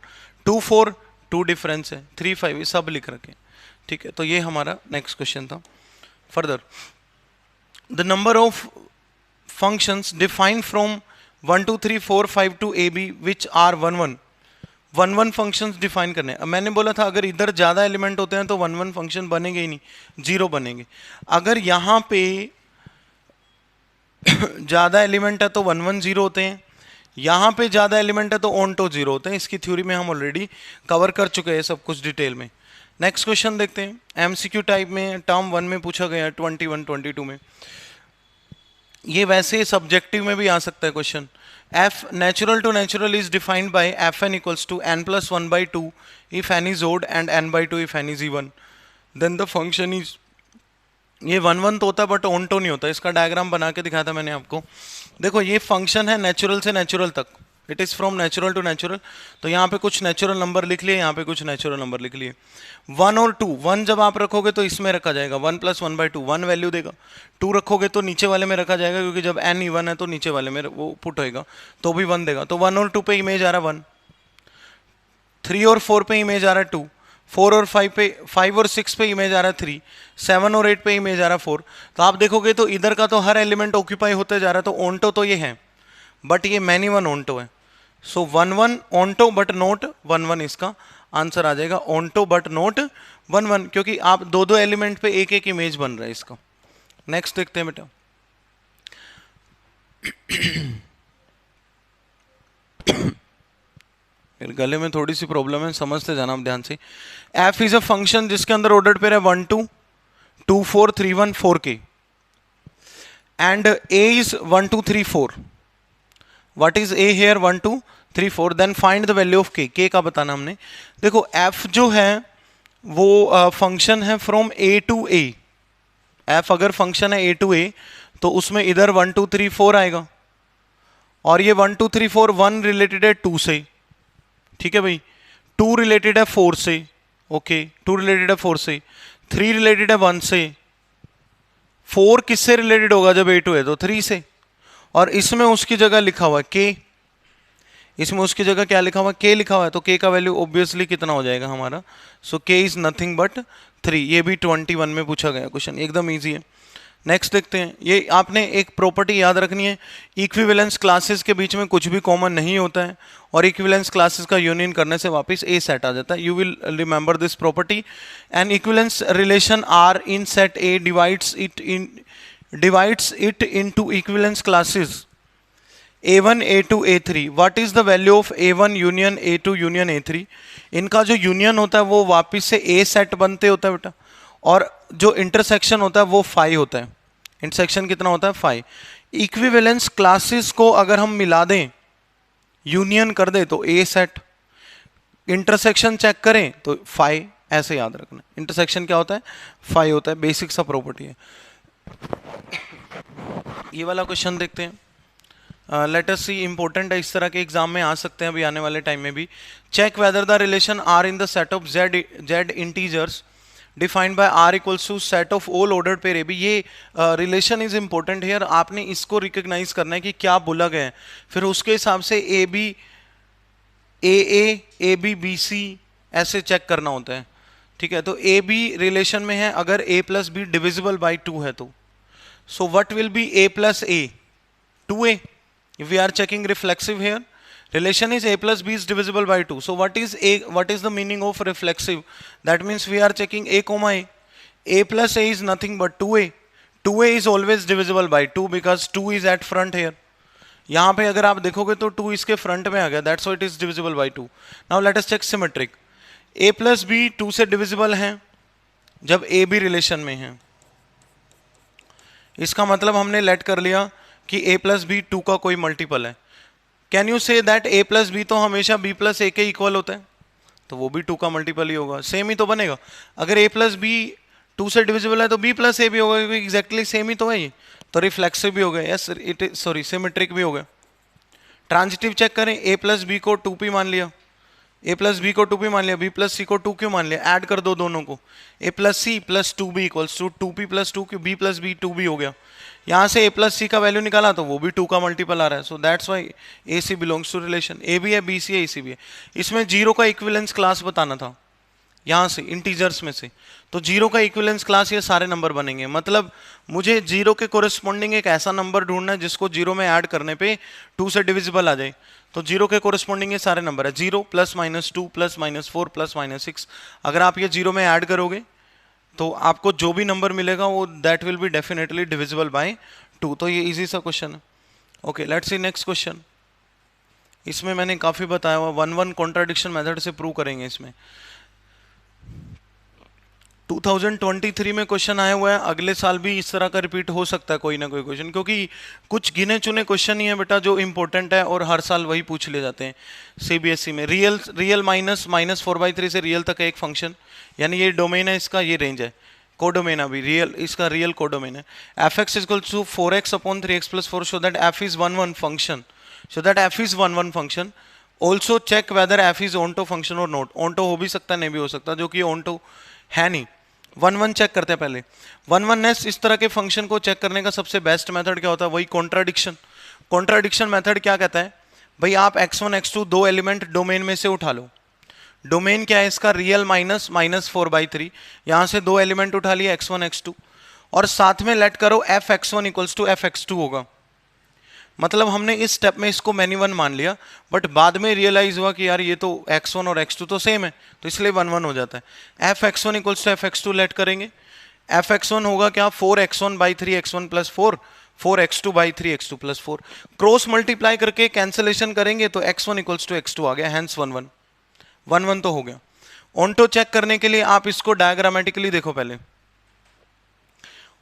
Speaker 1: 2 4 2 डिफरेंस है, 3 5 ये सब लिख रखे, ठीक है। तो ये हमारा नेक्स्ट क्वेश्चन था। Further the number of functions defined from 1 2 3 4 5 to ab which are 1 1 1 1 functions define करने। अब मैंने बोला था अगर इधर ज़्यादा एलिमेंट होते हैं तो 1 1 फंक्शन बनेंगे ही नहीं, 0 बनेंगे। अगर यहाँ पे ज़्यादा एलिमेंट है तो 1 1 0 होते हैं, यहाँ पे ज़्यादा एलिमेंट है तो ऑन टू 0 होते हैं। इसकी थ्योरी में हम ऑलरेडी कवर कर चुके हैं सब कुछ डिटेल में। नेक्स्ट क्वेश्चन देखते हैं, एमसीक्यू टाइप में टर्म 1 में पूछा गया है, 21 22 में। ये वैसे सब्जेक्टिव में भी आ सकता है question. F natural to natural is defined by f n equals to n + 1/2 if n is odd and n/2 if n is even, then the function is. ये 1 1 तो होता है बट ऑन टू नहीं होता। इसका डायग्राम बना के दिखाया था मैंने आपको। देखो ये फंक्शन है नेचुरल से नेचुरल तक, it is from natural to natural. तो यहाँ पे कुछ नेचुरल नंबर लिख लिए, यहाँ पे कुछ नेचुरल नंबर लिख लिए। 1 और 2, 1 जब आप रखोगे तो इसमें रखा जाएगा, 1 + 1/2 1 वैल्यू देगा। 2 रखोगे तो नीचे वाले में रखा जाएगा, क्योंकि जब n इवन है तो नीचे वाले में वो पुट होएगा तो भी 1 देगा। तो 1 और 2 पे इमेज आ रहा है 1, 3 और 4 पे इमेज आ रहा है 2, 4 और 5 पे, 5 और 6 पे इमेज आ रहा है 3, 7 और 8 पे इमेज आ रहा है 4। तो आप देखोगे तो इधर का तो हर एलिमेंट ऑक्यूपाई होते जा रहा है। तो ऑनटो तो ये है बट ये मैनी वन ऑनटो है। सो 1 1 ऑनटो बट नोट 1 1 इसका आंसर आ जाएगा, ऑनटो बट नोट 1 1, क्योंकि आप दो दो एलिमेंट पे एक एक इमेज बन रहा है इसका। नेक्स्ट देखते हैं बेटा, गले में थोड़ी सी प्रॉब्लम है, समझते जाना आप ध्यान से। एफ इज अ फंक्शन जिसके अंदर ऑर्डर पेयर है 1 2 2 4 3 1 4 k and a is 1 2 3 4। What is a here 1 2 3 4, then find the value of k. K का बताना हमने। देखो एफ जो है वो फंक्शन है from A to a. F अगर फंक्शन है ए टू ए तो उसमें इधर 1 2 3 4 आएगा, और ये 1 2 3 4 1 रिलेटेड है 2 से, ठीक है भाई, 2 रिलेटेड है 4 से, ओके 2 रिलेटेड है 4 से, 3 रिलेटेड है 1 से, 4 किससे रिलेटेड होगा जब A2 है तो 3 से, और इसमें उसकी जगह लिखा हुआ है K, इसमें उसकी जगह क्या लिखा हुआ है K लिखा हुआ है। तो K का वैल्यू ऑब्वियसली कितना हो जाएगा हमारा, सो K इज नथिंग बट 3। ये भी 21 में पूछा गया क्वेश्चन, एकदम ईजी है। नेक्स्ट देखते हैं, ये आपने एक प्रॉपर्टी याद रखनी है, इक्विवेलेंस क्लासेस के बीच में कुछ भी कॉमन नहीं होता है और इक्विवेलेंस क्लासेस का यूनियन करने से वापस ए सेट आ जाता है। You will remember this property. An equivalence relation are in set a divides it into equivalence classes A1 A2 A3। What is the value of A1 union A2 union A3। इनका जो union होता है वो वापस से ए set बनते होता है बेटा, और जो इंटरसेक्शन होता है वो 5 होता है। इंटरसेक्शन कितना होता है 5। इक्विवेलेंस क्लासेस को अगर हम मिला दें, यूनियन कर दे तो ए सेट, इंटरसेक्शन चेक करें तो 5, ऐसे याद रखना। इंटरसेक्शन क्या होता है 5 होता है, बेसिक सा प्रॉपर्टी है। ये वाला क्वेश्चन देखते हैं, लेट अस सी, इंपॉर्टेंट है, इस तरह के एग्जाम में आ सकते हैं अभी आने वाले टाइम में भी। Check whether the relation are in the set of z integers defined by r equals to set of all ordered pair A b. ये रिलेशन इज इंपॉर्टेंट हियर, आपने इसको रिकॉग्नाइज करना है कि क्या बोला गया है, फिर उसके हिसाब से a B a b b c ऐसे चेक करना होता है, ठीक है। तो ए बी रिलेशन में है अगर ए प्लस बी डिविजिबल बाई 2 है तो, so what will be A plus A 2a। if we are checking reflexive here, relation is a plus b is divisible by 2, so what is the meaning of reflexive? That means we are checking a comma a plus a is nothing but 2a, 2a is always divisible by 2 because 2 is at front here। यहाँ पे अगर आप देखोगे तो 2 इसके front में आ गया, that's why it is divisible by 2। now let us check symmetric, a plus b 2 से divisible है जब a b रिलेशन में है, इसका मतलब हमने लेट कर लिया कि a प्लस बी 2 का कोई मल्टीपल है। Can you say that a plus b तो हमेशा b प्लस ए के इक्वल होता है, तो वो भी 2 का मल्टीपल ही होगा, सेम ही तो बनेगा। अगर a प्लस बी 2 से डिविजिबल है तो b प्लस ए भी होगा, क्योंकि एग्जैक्टली सेम ही तो है ये, तो रिफ्लेक्सिव भी हो गया, यस इट सॉरी सिमेट्रिक भी हो गया। ट्रांजिटिव चेक करें, a प्लस बी को 2p मान लिया, a प्लस बी को 2p मान लिया, b प्लस सी को 2 क्यों मान लिया, ऐड कर दो दोनों को, a plus c plus 2b equals to 2p plus 2 b plus b 2b हो गया। यहाँ से a प्लस सी का वैल्यू निकाला तो वो भी 2 का मल्टीपल आ रहा है, so that's why A C belongs to relation, A भी है बी सी है ए सी भी है। इसमें जीरो का इक्विवेलेंस क्लास बताना था यहाँ से इंटीजर्स में से, तो जीरो का इक्विवेलेंस क्लास ये सारे नंबर बनेंगे, मतलब मुझे जीरो के कोरिस्पोंडिंग एक ऐसा नंबर ढूंढना है जिसको जीरो में ऐड करने पे 2 से डिविजिबल आ जाए, तो जीरो के कोरिस्पोंडिंग ये सारे नंबर है, 0 plus minus 2 plus minus 4 plus minus 6। अगर आप ये जीरो में ऐड करोगे तो आपको जो भी नंबर मिलेगा वो that will be definitely divisible by 2। तो ये इजी सा क्वेश्चन है। Okay let's C next question. इसमें मैंने काफी बताया हुआ 1-1 कॉन्ट्राडिक्शन मेथड से प्रूव करेंगे। इसमें 2023 में क्वेश्चन आया हुआ है, अगले साल भी इस तरह का रिपीट हो सकता है कोई ना कोई क्वेश्चन, क्योंकि कुछ गिने चुने क्वेश्चन ही है बेटा जो इंपॉर्टेंट है और हर साल वही पूछ ले जाते हैं सीबीएसई में। रियल माइनस 4/3 से रियल तक एक फंक्शन, यानी ये डोमेन है इसका, ये रेंज है, कोडोमेन अभी रियल, इसका रियल कोडोमेन है। F x is to 4x upon 3x plus 4 so that f is 1-1 function, so that f is 1-1 function. Also check whether f is onto function और not, onto हो भी सकता है नहीं भी हो सकता, जो कि ऑनटो है नहीं। 1-1 चेक करते हैं पहले। 1-1नेस इस तरह के फंक्शन को चेक करने का सबसे बेस्ट मेथड क्या होता है, वही कॉन्ट्राडिक्शन। कॉन्ट्राडिक्शन मेथड क्या कहता है भाई, आप x1 x2 दो एलिमेंट डोमेन में से उठा लो। डोमेन क्या है इसका, रियल माइनस 4/3, यहां से दो एलिमेंट उठा लिया x1 x2 और साथ में लेट करो f x1 equals to f x2 होगा। मतलब हमने इस स्टेप में इसको मैनी 1 मान लिया, बट बाद में रियलाइज हुआ कि यार ये तो x1 और x2 तो सेम है, तो इसलिए 1-1 हो जाता है। f x1 equals to f x2 let करेंगे, f x1 होगा क्या 4x1/3 x1 plus 4, 4x2/3 x2 plus 4। Cross multiply करके कैंसिलेशन करेंगे तो x1 इक्वल्स टू x2 आ गया, हैंस 1-1, 1-1 तो हो गया। ऑन्टो चेक करने के लिए आप इसको डायग्रामेटिकली देखो। पहले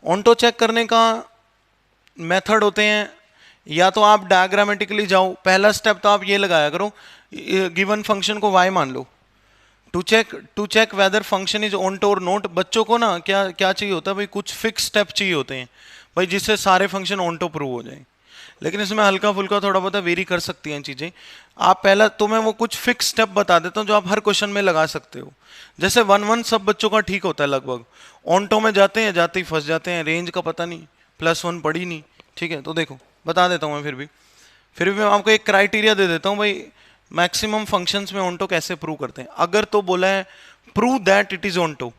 Speaker 1: ऑन्टो चेक करने का मेथड होते हैं, या तो आप डायग्रामेटिकली जाओ, पहला स्टेप तो आप ये लगाया करो, गिवन फंक्शन को y मान लो, to check whether function is onto और नॉट। बच्चों को ना क्या क्या चाहिए होता है भाई, कुछ फिक्स स्टेप चाहिए होते हैं भाई जिससे सारे फंक्शन ऑन्टो प्रूव हो जाए, लेकिन इसमें हल्का फुल्का थोड़ा बहुत वेरी कर सकती हैं चीजें। आप पहला तो मैं वो कुछ फिक्स स्टेप बता देता हूँ जो आप हर क्वेश्चन में लगा सकते हो। जैसे 1-1 सब बच्चों का ठीक होता है लगभग, ऑन्टो में जाते हैं, जाते ही फंस जाते हैं, रेंज का पता नहीं, +1 पड़ी नहीं, ठीक है। तो देखो बता देता हूँ मैं, फिर भी मैं आपको एक क्राइटेरिया दे देता हूँ भाई, मैक्सिमम फंक्शंस में ऑन्टो कैसे प्रूव करते हैं। अगर तो बोला है prove that it is onto,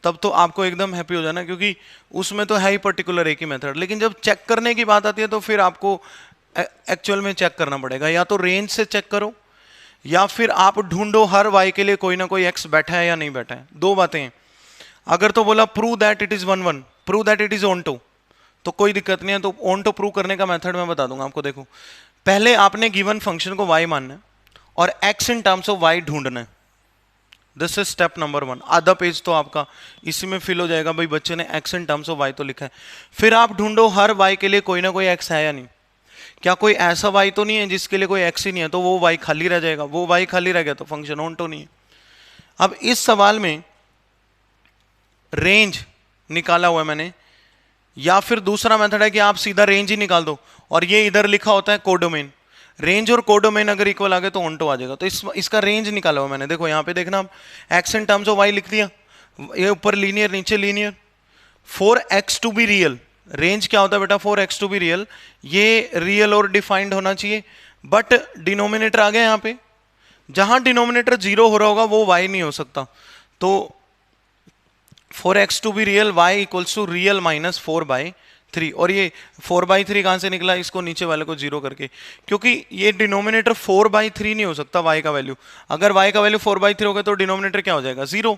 Speaker 1: तब तो आपको एकदम हैप्पी हो जाना, क्योंकि उसमें तो है ही पर्टिकुलर एक ही मेथड। लेकिन जब चेक करने की बात आती है तो फिर आपको एक्चुअल में चेक करना पड़ेगा, या तो रेंज से चेक करो या फिर आप ढूंढो हर y के लिए कोई ना कोई x बैठा है या नहीं बैठा है, दो बातें हैं। अगर तो बोला prove that it is 1-1, prove that it is onto, तो कोई दिक्कत नहीं है। तो ऑन्टो प्रूव करने का मेथड मैं बता दूंगा आपको। देखो पहले आपने गिवन फंक्शन को y मानना है और x in terms of y ढूंढना है, दिस इज स्टेप नंबर 1। आधा पेज तो आपका इसी में फिल हो जाएगा भाई, बच्चे ने x in terms of y तो लिखा है। फिर आप ढूंढो हर y के लिए कोई ना कोई x है या नहीं, क्या कोई ऐसा y तो नहीं है जिसके लिए कोई x ही नहीं है, तो वो y खाली रह जाएगा, वो y खाली रह गया तो फंक्शन ऑन्टो नहीं है। अब इस सवाल में रेंज निकाला हुआ है मैंने, या फिर दूसरा मेथड है कि आप सीधा रेंज ही निकाल दो और ये इधर लिखा होता है कोडोमेन, रेंज और कोडोमेन अगर इक्वल आ गए तो ऑन्टो आ जाएगा। तो इसका रेंज निकाला हुआ मैंने, देखो यहाँ पे देखना, आप x in terms of y लिख दिया, ये ऊपर लीनियर नीचे linear. For x to be real, range क्या होता है बेटा, for x to be real, ये रियल और डिफाइंड होना चाहिए, बट डिनोमिनेटर आ गया यहाँ पे, जहां डिनोमिनेटर जीरो हो रहा होगा वो y नहीं हो सकता। तो for x to be real y equals to real minus 4/3, और ये 4/3 कहां से निकला, इसको नीचे वाले को जीरो करके, क्योंकि ये डिनोमिनेटर 4/3 नहीं हो सकता y का वैल्यू। अगर y का वैल्यू 4/3 हो गया तो डिनोमिनेटर क्या हो जाएगा, जीरो।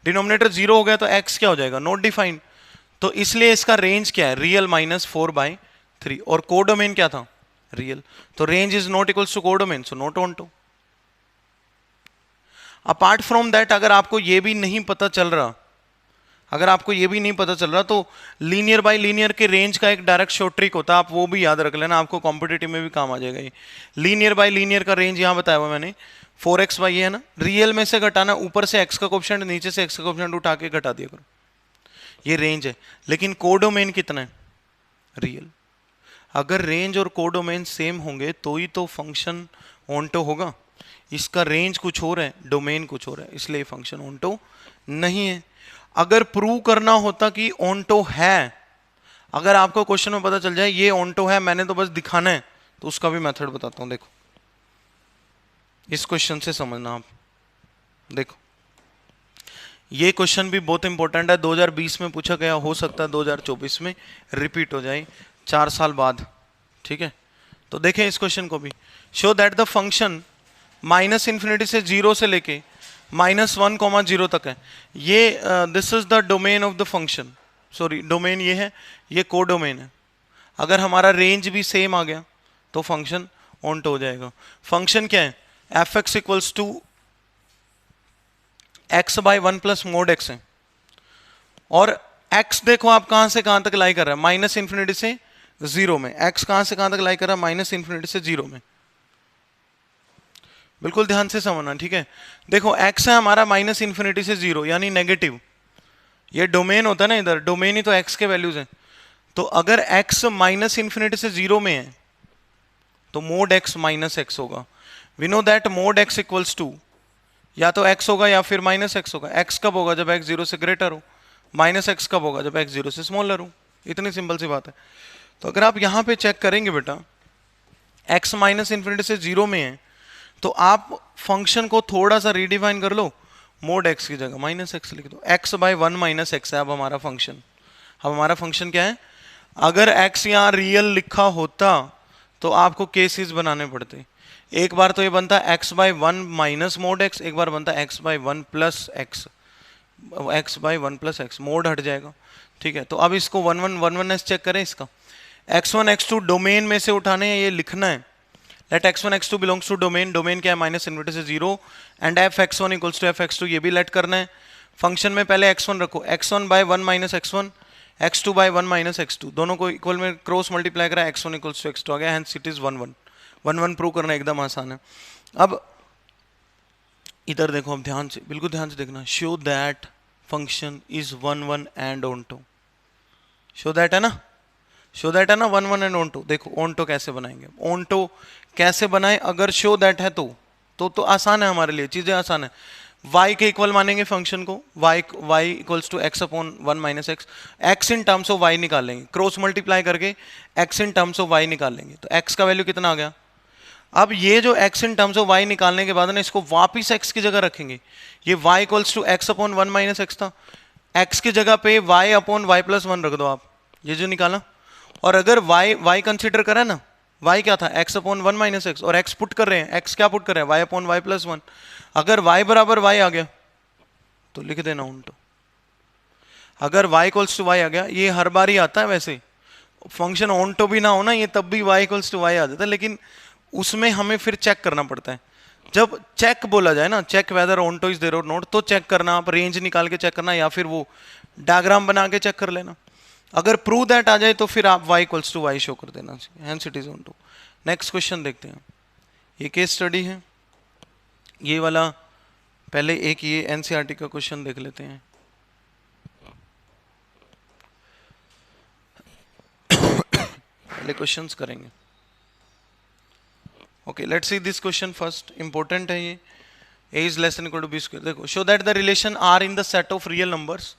Speaker 1: डिनोमिनेटर जीरो हो गया तो x क्या हो जाएगा, नॉट डिफाइंड। तो इसलिए इसका रेंज क्या है, रियल माइनस 4/3, और कोडोमेन क्या था, रियल। तो range is not equals to codomain, so not onto. Apart from that, अगर आपको ये भी नहीं पता चल रहा, अगर आपको ये भी नहीं पता चल रहा, तो लीनियर बाय लीनियर के रेंज का एक डायरेक्ट शॉर्ट ट्रिक होता है, आप वो भी याद रख लेना, आपको कॉम्पिटिटिव में भी काम आ जाएगा ये। लीनियर बाय लीनियर का रेंज यहाँ बताया हुआ मैंने, 4x बाई है ना, रियल में से घटाना, ऊपर से x का कोएफिशिएंट नीचे से x का कोएफिशिएंट उठा के घटा दिया करो, ये रेंज है। लेकिन कोडोमेन कितना है, रियल। अगर रेंज और कोडोमेन सेम होंगे तो ही तो फंक्शन ऑनटो होगा। इसका रेंज कुछ और है, डोमेन कुछ और है, इसलिए फंक्शन ऑनटो नहीं है। अगर प्रूव करना होता कि ऑनटो है, अगर आपको क्वेश्चन में पता चल जाए ये ऑनटो है, मैंने तो बस दिखाना है, तो उसका भी मेथड बताता हूं। देखो इस क्वेश्चन से समझना आप, देखो ये क्वेश्चन भी बहुत इंपॉर्टेंट है, 2020 में पूछा गया, हो सकता है 2024 में रिपीट हो जाए 4 साल बाद, ठीक है। तो देखें इस क्वेश्चन को भी, show that the function minus infinity से जीरो से लेके -1, 0 तक है, ये this is the domain of the function, sorry domain ये है, ये कोडोमेन है। अगर हमारा रेंज भी सेम आ गया तो फंक्शन ऑनटो हो जाएगा। फंक्शन क्या है, f x equals to x by 1 plus mod x है, और x देखो आप कहां से कहां तक लाई कर रहा है, माइनस इन्फिनिटी से जीरो में। x कहां से कहां तक लाई कर रहा है, माइनस इन्फिनिटी से जीरो में। बिल्कुल ध्यान से समझना, ठीक है। देखो x है हमारा माइनस इन्फिनिटी से जीरो, यानी नेगेटिव। ये डोमेन होता है ना, इधर डोमेन ही तो x के वैल्यूज हैं। तो अगर x माइनस इन्फिनिटी से जीरो में है तो मोड x माइनस x होगा। We know that mod x equals to या तो x होगा या फिर माइनस x होगा। x कब होगा, जब x जीरो से ग्रेटर हो। माइनस x कब होगा, जब x जीरो से स्मॉलर हो। इतनी सिंपल सी बात है। तो अगर आप यहां पे चेक करेंगे बेटा, x माइनस इन्फिनिटी से जीरो में है, तो आप फंक्शन को थोड़ा सा रीडिफाइन कर लो, मोड x की जगह माइनस x लिख दो। x बाई 1 माइनस x है अब हमारा फंक्शन। अब हमारा फंक्शन क्या है, अगर x यहाँ रियल लिखा होता तो आपको केसेस बनाने पड़ते। एक बार तो ये बनता है x by 1 minus mode x, एक बार बनता है x by 1 plus x, x by 1 plus x, mode हट जाएगा, ठीक है। तो अब इसको 1 चेक करें, इसका x1 x2 डोमेन में से उठाने हैं, ये लिखना है। Let x1 x2 belongs to domain, domain क्या है, माइनस इन्फिनिटी से zero, and f x1 equals to f x2, ये भी लेट करना है। फंक्शन में पहले x1 रखो, x1 by 1 minus x1, x2 by 1 minus x2, दोनों को इक्वल में क्रॉस मल्टीप्लाई करा, x1 इक्वल्स टू x2 आ गया, हेंस इट इज 1 1 प्रूव करना एकदम आसान है। अब इधर देखो, अब ध्यान से, बिल्कुल ध्यान से देखना, show that function is 1 and onto. Show that है ना, शो दैट है ना, 1 एंड ऑनटो। देखो ऑनटो कैसे बनाएंगे, ऑनटो कैसे बनाए, अगर शो दैट है तो आसान है हमारे लिए, चीजें आसान है। y के इक्वल मानेंगे फंक्शन को, y equals to x upon 1 minus x, x in terms of y निकाल लेंगे, क्रॉस मल्टीप्लाई करके x in terms of y निकाल लेंगे, तो x का वैल्यू कितना आ गया। अब ये जो x in terms of y निकालने के बाद ना, इसको वापिस x की जगह रखेंगे। ये y equals to x upon 1 minus x था, x की जगह पे y अपॉन y प्लस 1 रख दो आप, ये जो निकाला। और अगर y कंसिडर करा ना, y क्या था, x अपॉन 1 माइनस एक्स, और x पुट कर रहे हैं, x क्या पुट कर रहे हैं, y अपॉन y प्लस 1। अगर y बराबर y आ गया तो लिख देना उल्टो। अगर y इक्वल्स टू y आ गया, ये हर बार ही आता है वैसे, फंक्शन ऑनटो भी ना हो ना, ये तब भी y इक्वल्स टू y आ जाता है, लेकिन उसमें हमें फिर चेक करना पड़ता है। जब चेक बोला जाए ना, check whether onto is there और नॉट, तो चेक करना, आप रेंज निकाल के चेक करना, या फिर वो डायग्राम बना के चेक कर लेना। अगर प्रूव दैट आ जाए तो फिर आप y equals to y show कर देना, hence it is onto. Next question देखते हैं, ये केस स्टडी है, ये वाला पहले एक ये एनसीईआरटी का क्वेश्चन देख लेते हैं। पहले क्वेश्चंस करेंगे। Okay, let's see this question first, important है ये, A is less than equal to B square. देखो, show that the relation are in the set of real numbers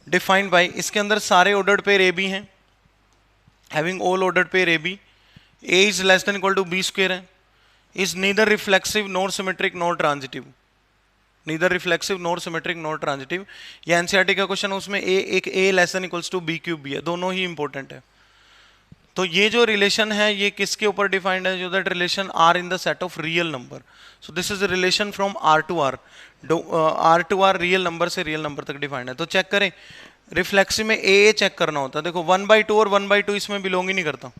Speaker 1: defined by, इसके अंदर सारे ऑर्डर्ड पेयर ए B हैं, having all ordered pair A B, A is less than equal to B square है, is neither reflexive nor symmetric nor transitive, neither reflexive nor symmetric nor transitive. ये NCERT का question है, उसमें A एक A less than equals to B cube B है, दोनों ही important है। तो ये जो रिलेशन है ये किसके ऊपर डिफाइंड है, जो that relation are in the set of real number. So this is relation from r to r real number से रियल नंबर तक डिफाइंड है। तो चेक करें, रिफ्लेक्सिव में ए चेक करना होता है। देखो 1/2 और 1/2 इसमें बिलोंग ही नहीं करता,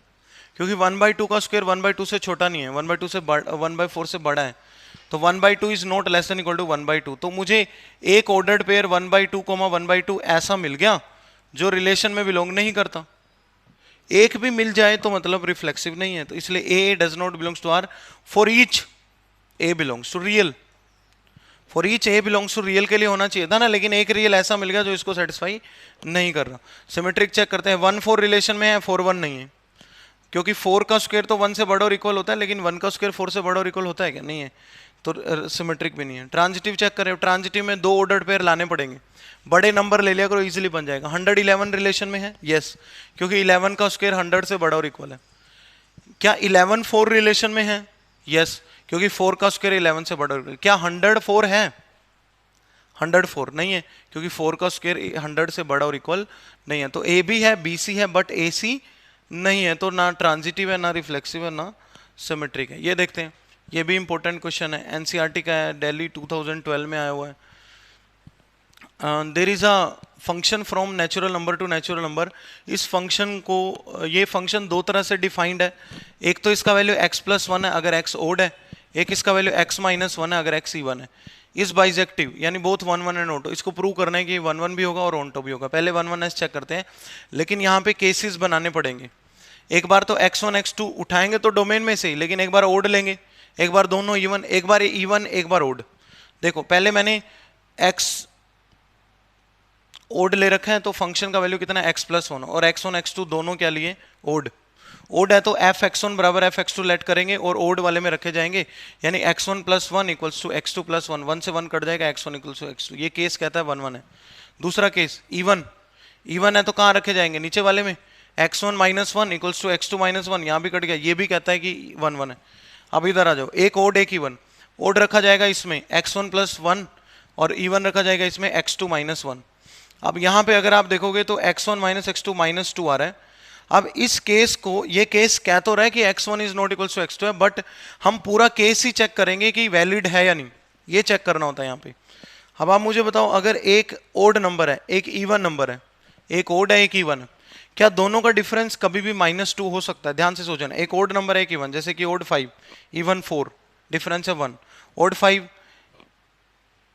Speaker 1: क्योंकि 1/2 का स्क्वायर 1/2 से छोटा नहीं है, 1/2 से 1/4 से बड़ा है। तो 1/2 is not less than equal to 1/2। तो मुझे एक ऑर्डर्ड पेयर 1/2, 1/2 ऐसा मिल गया जो रिलेशन में बिलोंग नहीं करता। एक भी मिल जाए तो मतलब रिफ्लेक्सिव नहीं है, तो इसलिए A does not belongs to R for each A belongs to real. For each A belongs to real के लिए होना चाहिए था ना, लेकिन एक रियल ऐसा मिल गया जो इसको सेटिस्फाई नहीं कर रहा। सिमेट्रिक चेक करते हैं, 1/4 रिलेशन में है, 4/1 नहीं है, क्योंकि 4 का स्क्वायर तो 1 से बड़ा और इक्वल होता है, लेकिन 1 का स्क्वायर 4 से बड़ा और इक्वल होता है क्या, नहीं है, तो सिमेट्रिक भी नहीं है। ट्रांजिटिव चेक करें, ट्रांजिटिव में 2 ऑर्डर्ड पेयर लाने पड़ेंगे, बड़े नंबर ले लिया करो, इजीली बन जाएगा। 111 रिलेशन में है, यस, क्योंकि 11 का स्क्वायर 100 से बड़ा और इक्वल है। क्या 11 4 रिलेशन में है, यस, क्योंकि 4 का स्क्वायर 11 से बड़ा और इक्वल। क्या 100 4 है, 100 4 नहीं है, क्योंकि 4 का स्क्वायर 100 से बड़ा और इक्वल नहीं है। तो ए भी है, बी सी है, बट ए सी नहीं है, तो ना ट्रांजिटिव है, ना रिफ्लेक्सिव है, ना सिमेट्रिक है। ये देखते हैं, ये भी इंपॉर्टेंट क्वेश्चन है, एनसीईआरटी का है, दिल्ली 2012 में आया हुआ है। There is a function from natural number to natural number. इस फंक्शन को, ये फंक्शन 2 तरह से डिफाइंड है। एक तो इसका वैल्यू x+1 है अगर x ओड है, एक इसका वैल्यू x-1 है अगर x इवन है। इस बाइजेक्टिव यानी बोथ 1 1 एंड ऑन2, इसको प्रूव करना है कि 1 1 भी होगा और ऑन2 भी होगा। पहले 1 1 चेक करते हैं, लेकिन यहाँ पे केसेस बनाने पड़ेंगे। एक बार तो x1 x2 उठाएंगे तो डोमेन में से ही, लेकिन एक बार ओड लेंगे, एक बार दोनों इवन, एक बार इवन एक बार ओड। देखो पहले मैंने x ओड ले रखा है, तो फंक्शन का वैल्यू कितना है x+1, और x1 x2 दोनों क्या लिए, ओड। ओड है तो f(x1) बराबर f(x2) लेट करेंगे और ओड वाले में रखे जाएंगे, यानी x1 + 1 इक्वल्स टू x2 + 1, 1 से 1 कट जाएगा, x1 इक्वल्स टू x2। ये केस कहता है 1 1 है। दूसरा केस इवन, इवन है तो कहाँ रखे जाएंगे, नीचे वाले में, x1 - 1 इक्वल्स टू x2 - 1, यहाँ भी कट गया, ये भी कहता है कि 1 1 है। अब इधर आ जाओ, एक ओड एक इवन, ओड रखा जाएगा इसमें x1 + 1 और इवन रखा जाएगा इसमें x2 - 1। अब यहाँ पे अगर आप देखोगे तो x1 - x2 - 2 आ रहा है। अब इस केस को, ये केस कह तो रहा है कि x1 is not equal to x2 है, बट हम पूरा केस ही चेक करेंगे कि वैलिड है या नहीं, ये चेक करना होता है यहाँ पे। अब आप मुझे बताओ, अगर एक ओड नंबर है एक इवन नंबर है, एक ओड है एक इवन है, क्या दोनों का डिफरेंस कभी भी -2 हो सकता है? ध्यान से सोचना, एक ओड नंबर है एक इवन, जैसे कि ओड 5 इवन 4 डिफरेंस है 1, ओड 5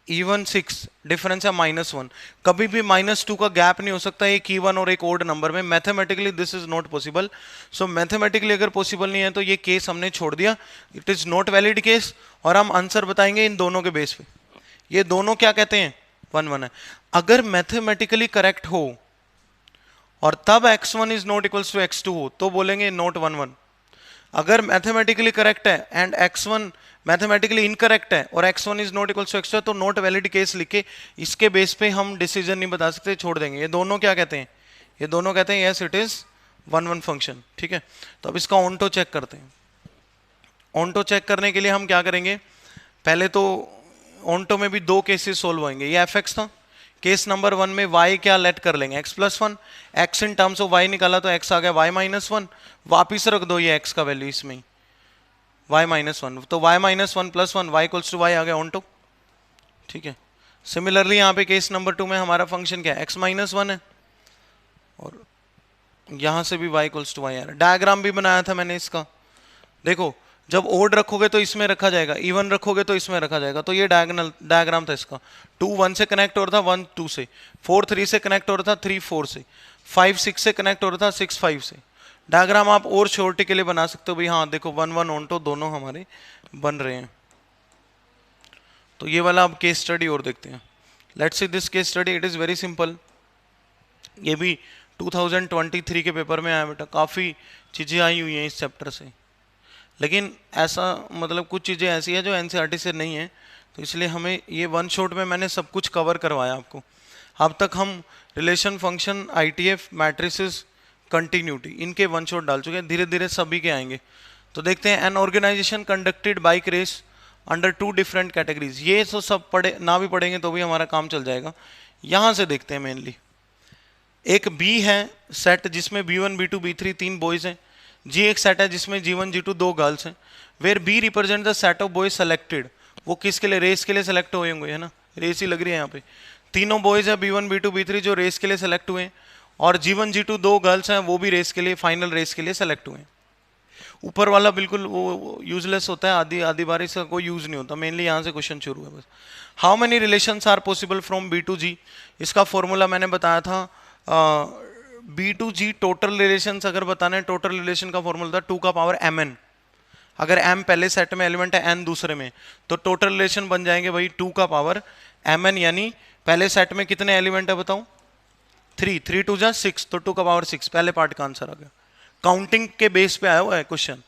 Speaker 1: इवन 6 डिफरेंस है -1। कभी भी -2 का गैप नहीं हो सकता एक इवन और एक ओड नंबर में। Mathematically this is not possible. So mathematically अगर पॉसिबल नहीं है तो ये केस हमने छोड़ दिया, it is not valid case, और हम आंसर बताएंगे इन दोनों के बेस पे। ये दोनों क्या कहते हैं, 1 1 है। अगर मैथमेटिकली करेक्ट हो और तब x1 is not equals to x2 हो तो बोलेंगे नॉट 1 1। अगर मैथमेटिकली करेक्ट है एंड x1 मैथमेटिकली इनकरेक्ट है और x1 is not equals to x2 है, तो नॉट वैलिड केस लिख के इसके बेस पे हम डिसीजन नहीं बता सकते, छोड़ देंगे। ये दोनों क्या कहते हैं, ये दोनों कहते हैं यस इट इज 1 1 फंक्शन, ठीक है। तो अब इसका ऑनटो चेक करते हैं। ऑनटो चेक करने के लिए हम क्या करेंगे, पहले तो ऑनटो में भी 2 केसेस सोल्व होंगे। ये fx था, केस नंबर 1 में y क्या लेट कर लेंगे, x+1, x in terms of y निकाला तो x आ गया y -1, वापिस रख दो ये x का वैल्यू इसमें y -1, तो y -1 + 1 y equals to y आ गया ऑन टू, ठीक है। सिमिलरली यहाँ पे केस नंबर 2 में हमारा फंक्शन क्या है, x -1 है, और यहाँ से भी y इक्वल्स टू y आ रहा है। डायग्राम भी बनाया था मैंने इसका, देखो जब ओड रखोगे तो इसमें रखा जाएगा, इवन रखोगे तो इसमें रखा जाएगा। तो ये डायग्राम था इसका। 2 1 से कनेक्ट हो रहा था, 1 2 से, 4 3 से कनेक्ट हो रहा था, 3 4 से, 5 6 से कनेक्ट हो रहा था, 6 5 से। डायग्राम आप और श्योरिटी के लिए बना सकते हो भाई, हाँ देखो 1 1 ऑन टू दोनों हमारे बन रहे हैं। तो ये वाला अब केस स्टडी और देखते हैं। Let's see this case study, it is very simple. ये भी 2023 के पेपर में आया बेटा, काफ़ी चीज़ें आई हुई हैं इस चैप्टर से। लेकिन ऐसा मतलब कुछ चीज़ें ऐसी है जो एनसीईआरटी से नहीं है, तो इसलिए हमें ये वन शॉट में मैंने सब कुछ कवर करवाया आपको। अब तक हम relation, function, ITF, matrices, continuity इनके वन शॉट डाल चुके हैं, धीरे धीरे सभी के आएंगे। तो देखते हैं, an organisation conducted bike race under 2 different categories, ये तो सब पढ़े ना भी पढ़ेंगे तो भी हमारा काम चल जाएगा। यहाँ से देखते हैं मेनली, एक बी है सेट जिसमें B1, B2, B3 3 बॉयज हैं। जी एक सेट है जिसमें G1, G2 2 गर्ल्स हैं। Where b represent the set of boys selected, वो किसके लिए, रेस के लिए सेलेक्ट हुए होंगे, है ना, रेस ही लग रही है यहाँ पे। तीनों बॉयज है B1, B2, B3 जो रेस के लिए सेलेक्ट हुए हैं, और G1, G2 2 गर्ल्स हैं वो भी रेस के लिए, फाइनल रेस के लिए सेलेक्ट हुए हैं। ऊपर वाला बिल्कुल वो यूजलेस होता है, आधी आधी बार इसका कोई यूज नहीं होता, मेनली यहाँ से क्वेश्चन शुरू है बस। How many relations are possible from B to G, इसका फॉर्मूला मैंने बताया था। B to G total relations अगर बताना है, टोटल रिलेशन का फॉर्मूला था 2 का पावर mn। अगर m पहले सेट में एलिमेंट है, n दूसरे में, तो टोटल रिलेशन बन जाएंगे भाई 2 का पावर mn, यानी पहले सेट में कितने एलिमेंट है बताऊं, 3, 3 2 जा 6, तो 2 का पावर 6 पहले पार्ट का आंसर आ गया। काउंटिंग के बेस पे आया हुआ है क्वेश्चन,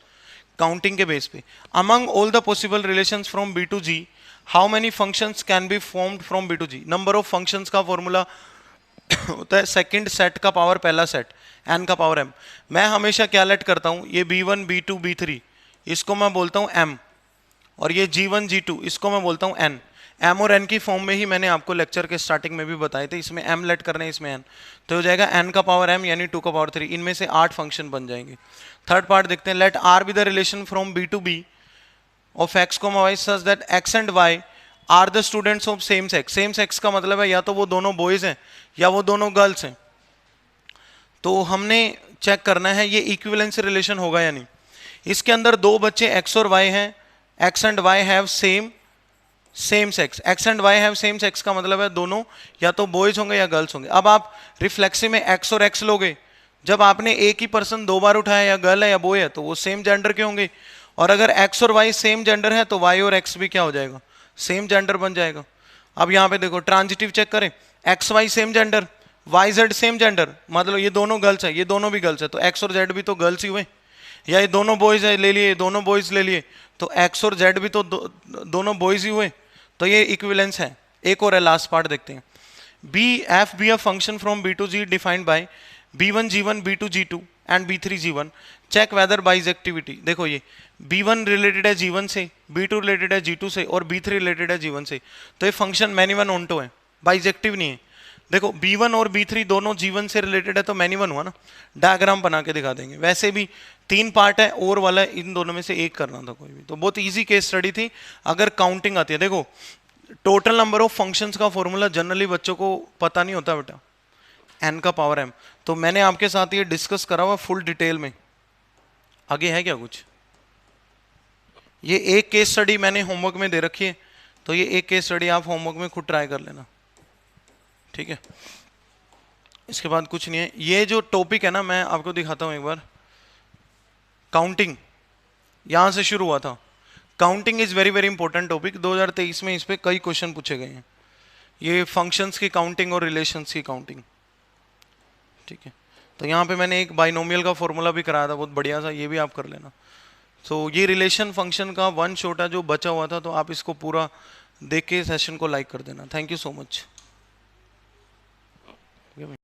Speaker 1: काउंटिंग के बेस पे। Among all the possible relations from B to G, how many functions can be formed from B to G, number of functions का फॉर्मूला होता है सेकंड सेट का पावर पहला सेट, n का power m। मैं हमेशा क्या लेट करता हूँ, ये B1, B2, B3 इसको मैं बोलता हूँ m, और ये G1, G2 इसको मैं बोलता हूँ n। m और n की फॉर्म में ही मैंने आपको लेक्चर के स्टार्टिंग में भी बताए थे, इसमें m लेट करना है, इसमें n, तो हो जाएगा n का पावर m यानी 2 का पावर 3, इनमें से 8 फंक्शन बन जाएंगे। थर्ड पार्ट देखते हैं, let r be the relation from B to B of x, y such that x and y are the students of same sex. Same sex का मतलब है या तो वो दोनों बॉयज हैं या वो दोनों गर्ल्स हैं। तो हमने चेक करना है ये इक्विवेलेंस रिलेशन होगा या नहीं। इसके अंदर दो बच्चे x और y हैं, x and y have same sex, x and y have same sex का मतलब है दोनों या तो बॉयज होंगे या गर्ल्स होंगे। अब आप रिफ्लेक्सिव में x और x लोगे, जब आपने एक ही पर्सन 2 बार उठाया, या गर्ल है या बॉय है, तो वो सेम जेंडर के होंगे, और अगर x और y सेम जेंडर है तो y और x भी क्या हो जाएगा, सेम जेंडर बन जाएगा। अब यहाँ पे देखो ट्रांजिटिव चेक करें, x y same gender, y z same gender, मतलब ये दोनों गर्ल्स है, ये दोनों भी गर्ल्स है, तो एक्स और जेड भी तो गर्ल्स ही हुए। या ये दोनों बॉयज है ले लिए, दोनों बॉयज ले लिए, तो एक्स और जेड भी तो दोनों बॉयज ही हुए, तो ये इक्विवेलेंस है। एक और है लास्ट पार्ट देखते हैं, B f be a function from B to G defined by B1 G1 B2 G2 and B3 G1, check whether bijectivity. देखो ये B1 रिलेटेड है G1 से, B2 रिलेटेड है G2 से, और B3 रिलेटेड है G1 से, तो ये फंक्शन मैनी वन ऑन्टो है, बाइजेक्टिव नहीं है। देखो B1 और B3 दोनों G1 से रिलेटेड है तो मैनी वन हुआ ना, डायग्राम बना के दिखा देंगे। वैसे भी 3 पार्ट है और वाला, इन दोनों में से एक करना था कोई भी, तो बहुत ईजी केस स्टडी थी अगर काउंटिंग आती है। देखो टोटल नंबर ऑफ फंक्शंस का फॉर्मूला जनरली बच्चों को पता नहीं होता बेटा, n का पावर m, तो मैंने आपके साथ ये डिस्कस करा हुआ फुल डिटेल में। आगे है क्या कुछ, ये एक केस स्टडी मैंने होमवर्क में दे रखी है, तो ये एक केस स्टडी आप होमवर्क में खुद ट्राई कर लेना, ठीक है। इसके बाद कुछ नहीं है। ये जो टॉपिक है ना, मैं आपको दिखाता हूं एक बार, काउंटिंग यहां से शुरू हुआ था। Counting is very very important topic, 2023 में इस पे कई क्वेश्चन पूछे गए हैं, ये फंक्शंस की काउंटिंग और रिलेशंस की काउंटिंग, ठीक है। तो यहाँ पे मैंने एक बाइनोमियल का फॉर्मूला भी कराया था, बहुत बढ़िया सा, ये भी आप कर लेना। तो ये रिलेशन फंक्शन का वन शॉट है जो बचा हुआ था, तो आप इसको पूरा देख के सेशन को लाइक कर देना। Thank you so much.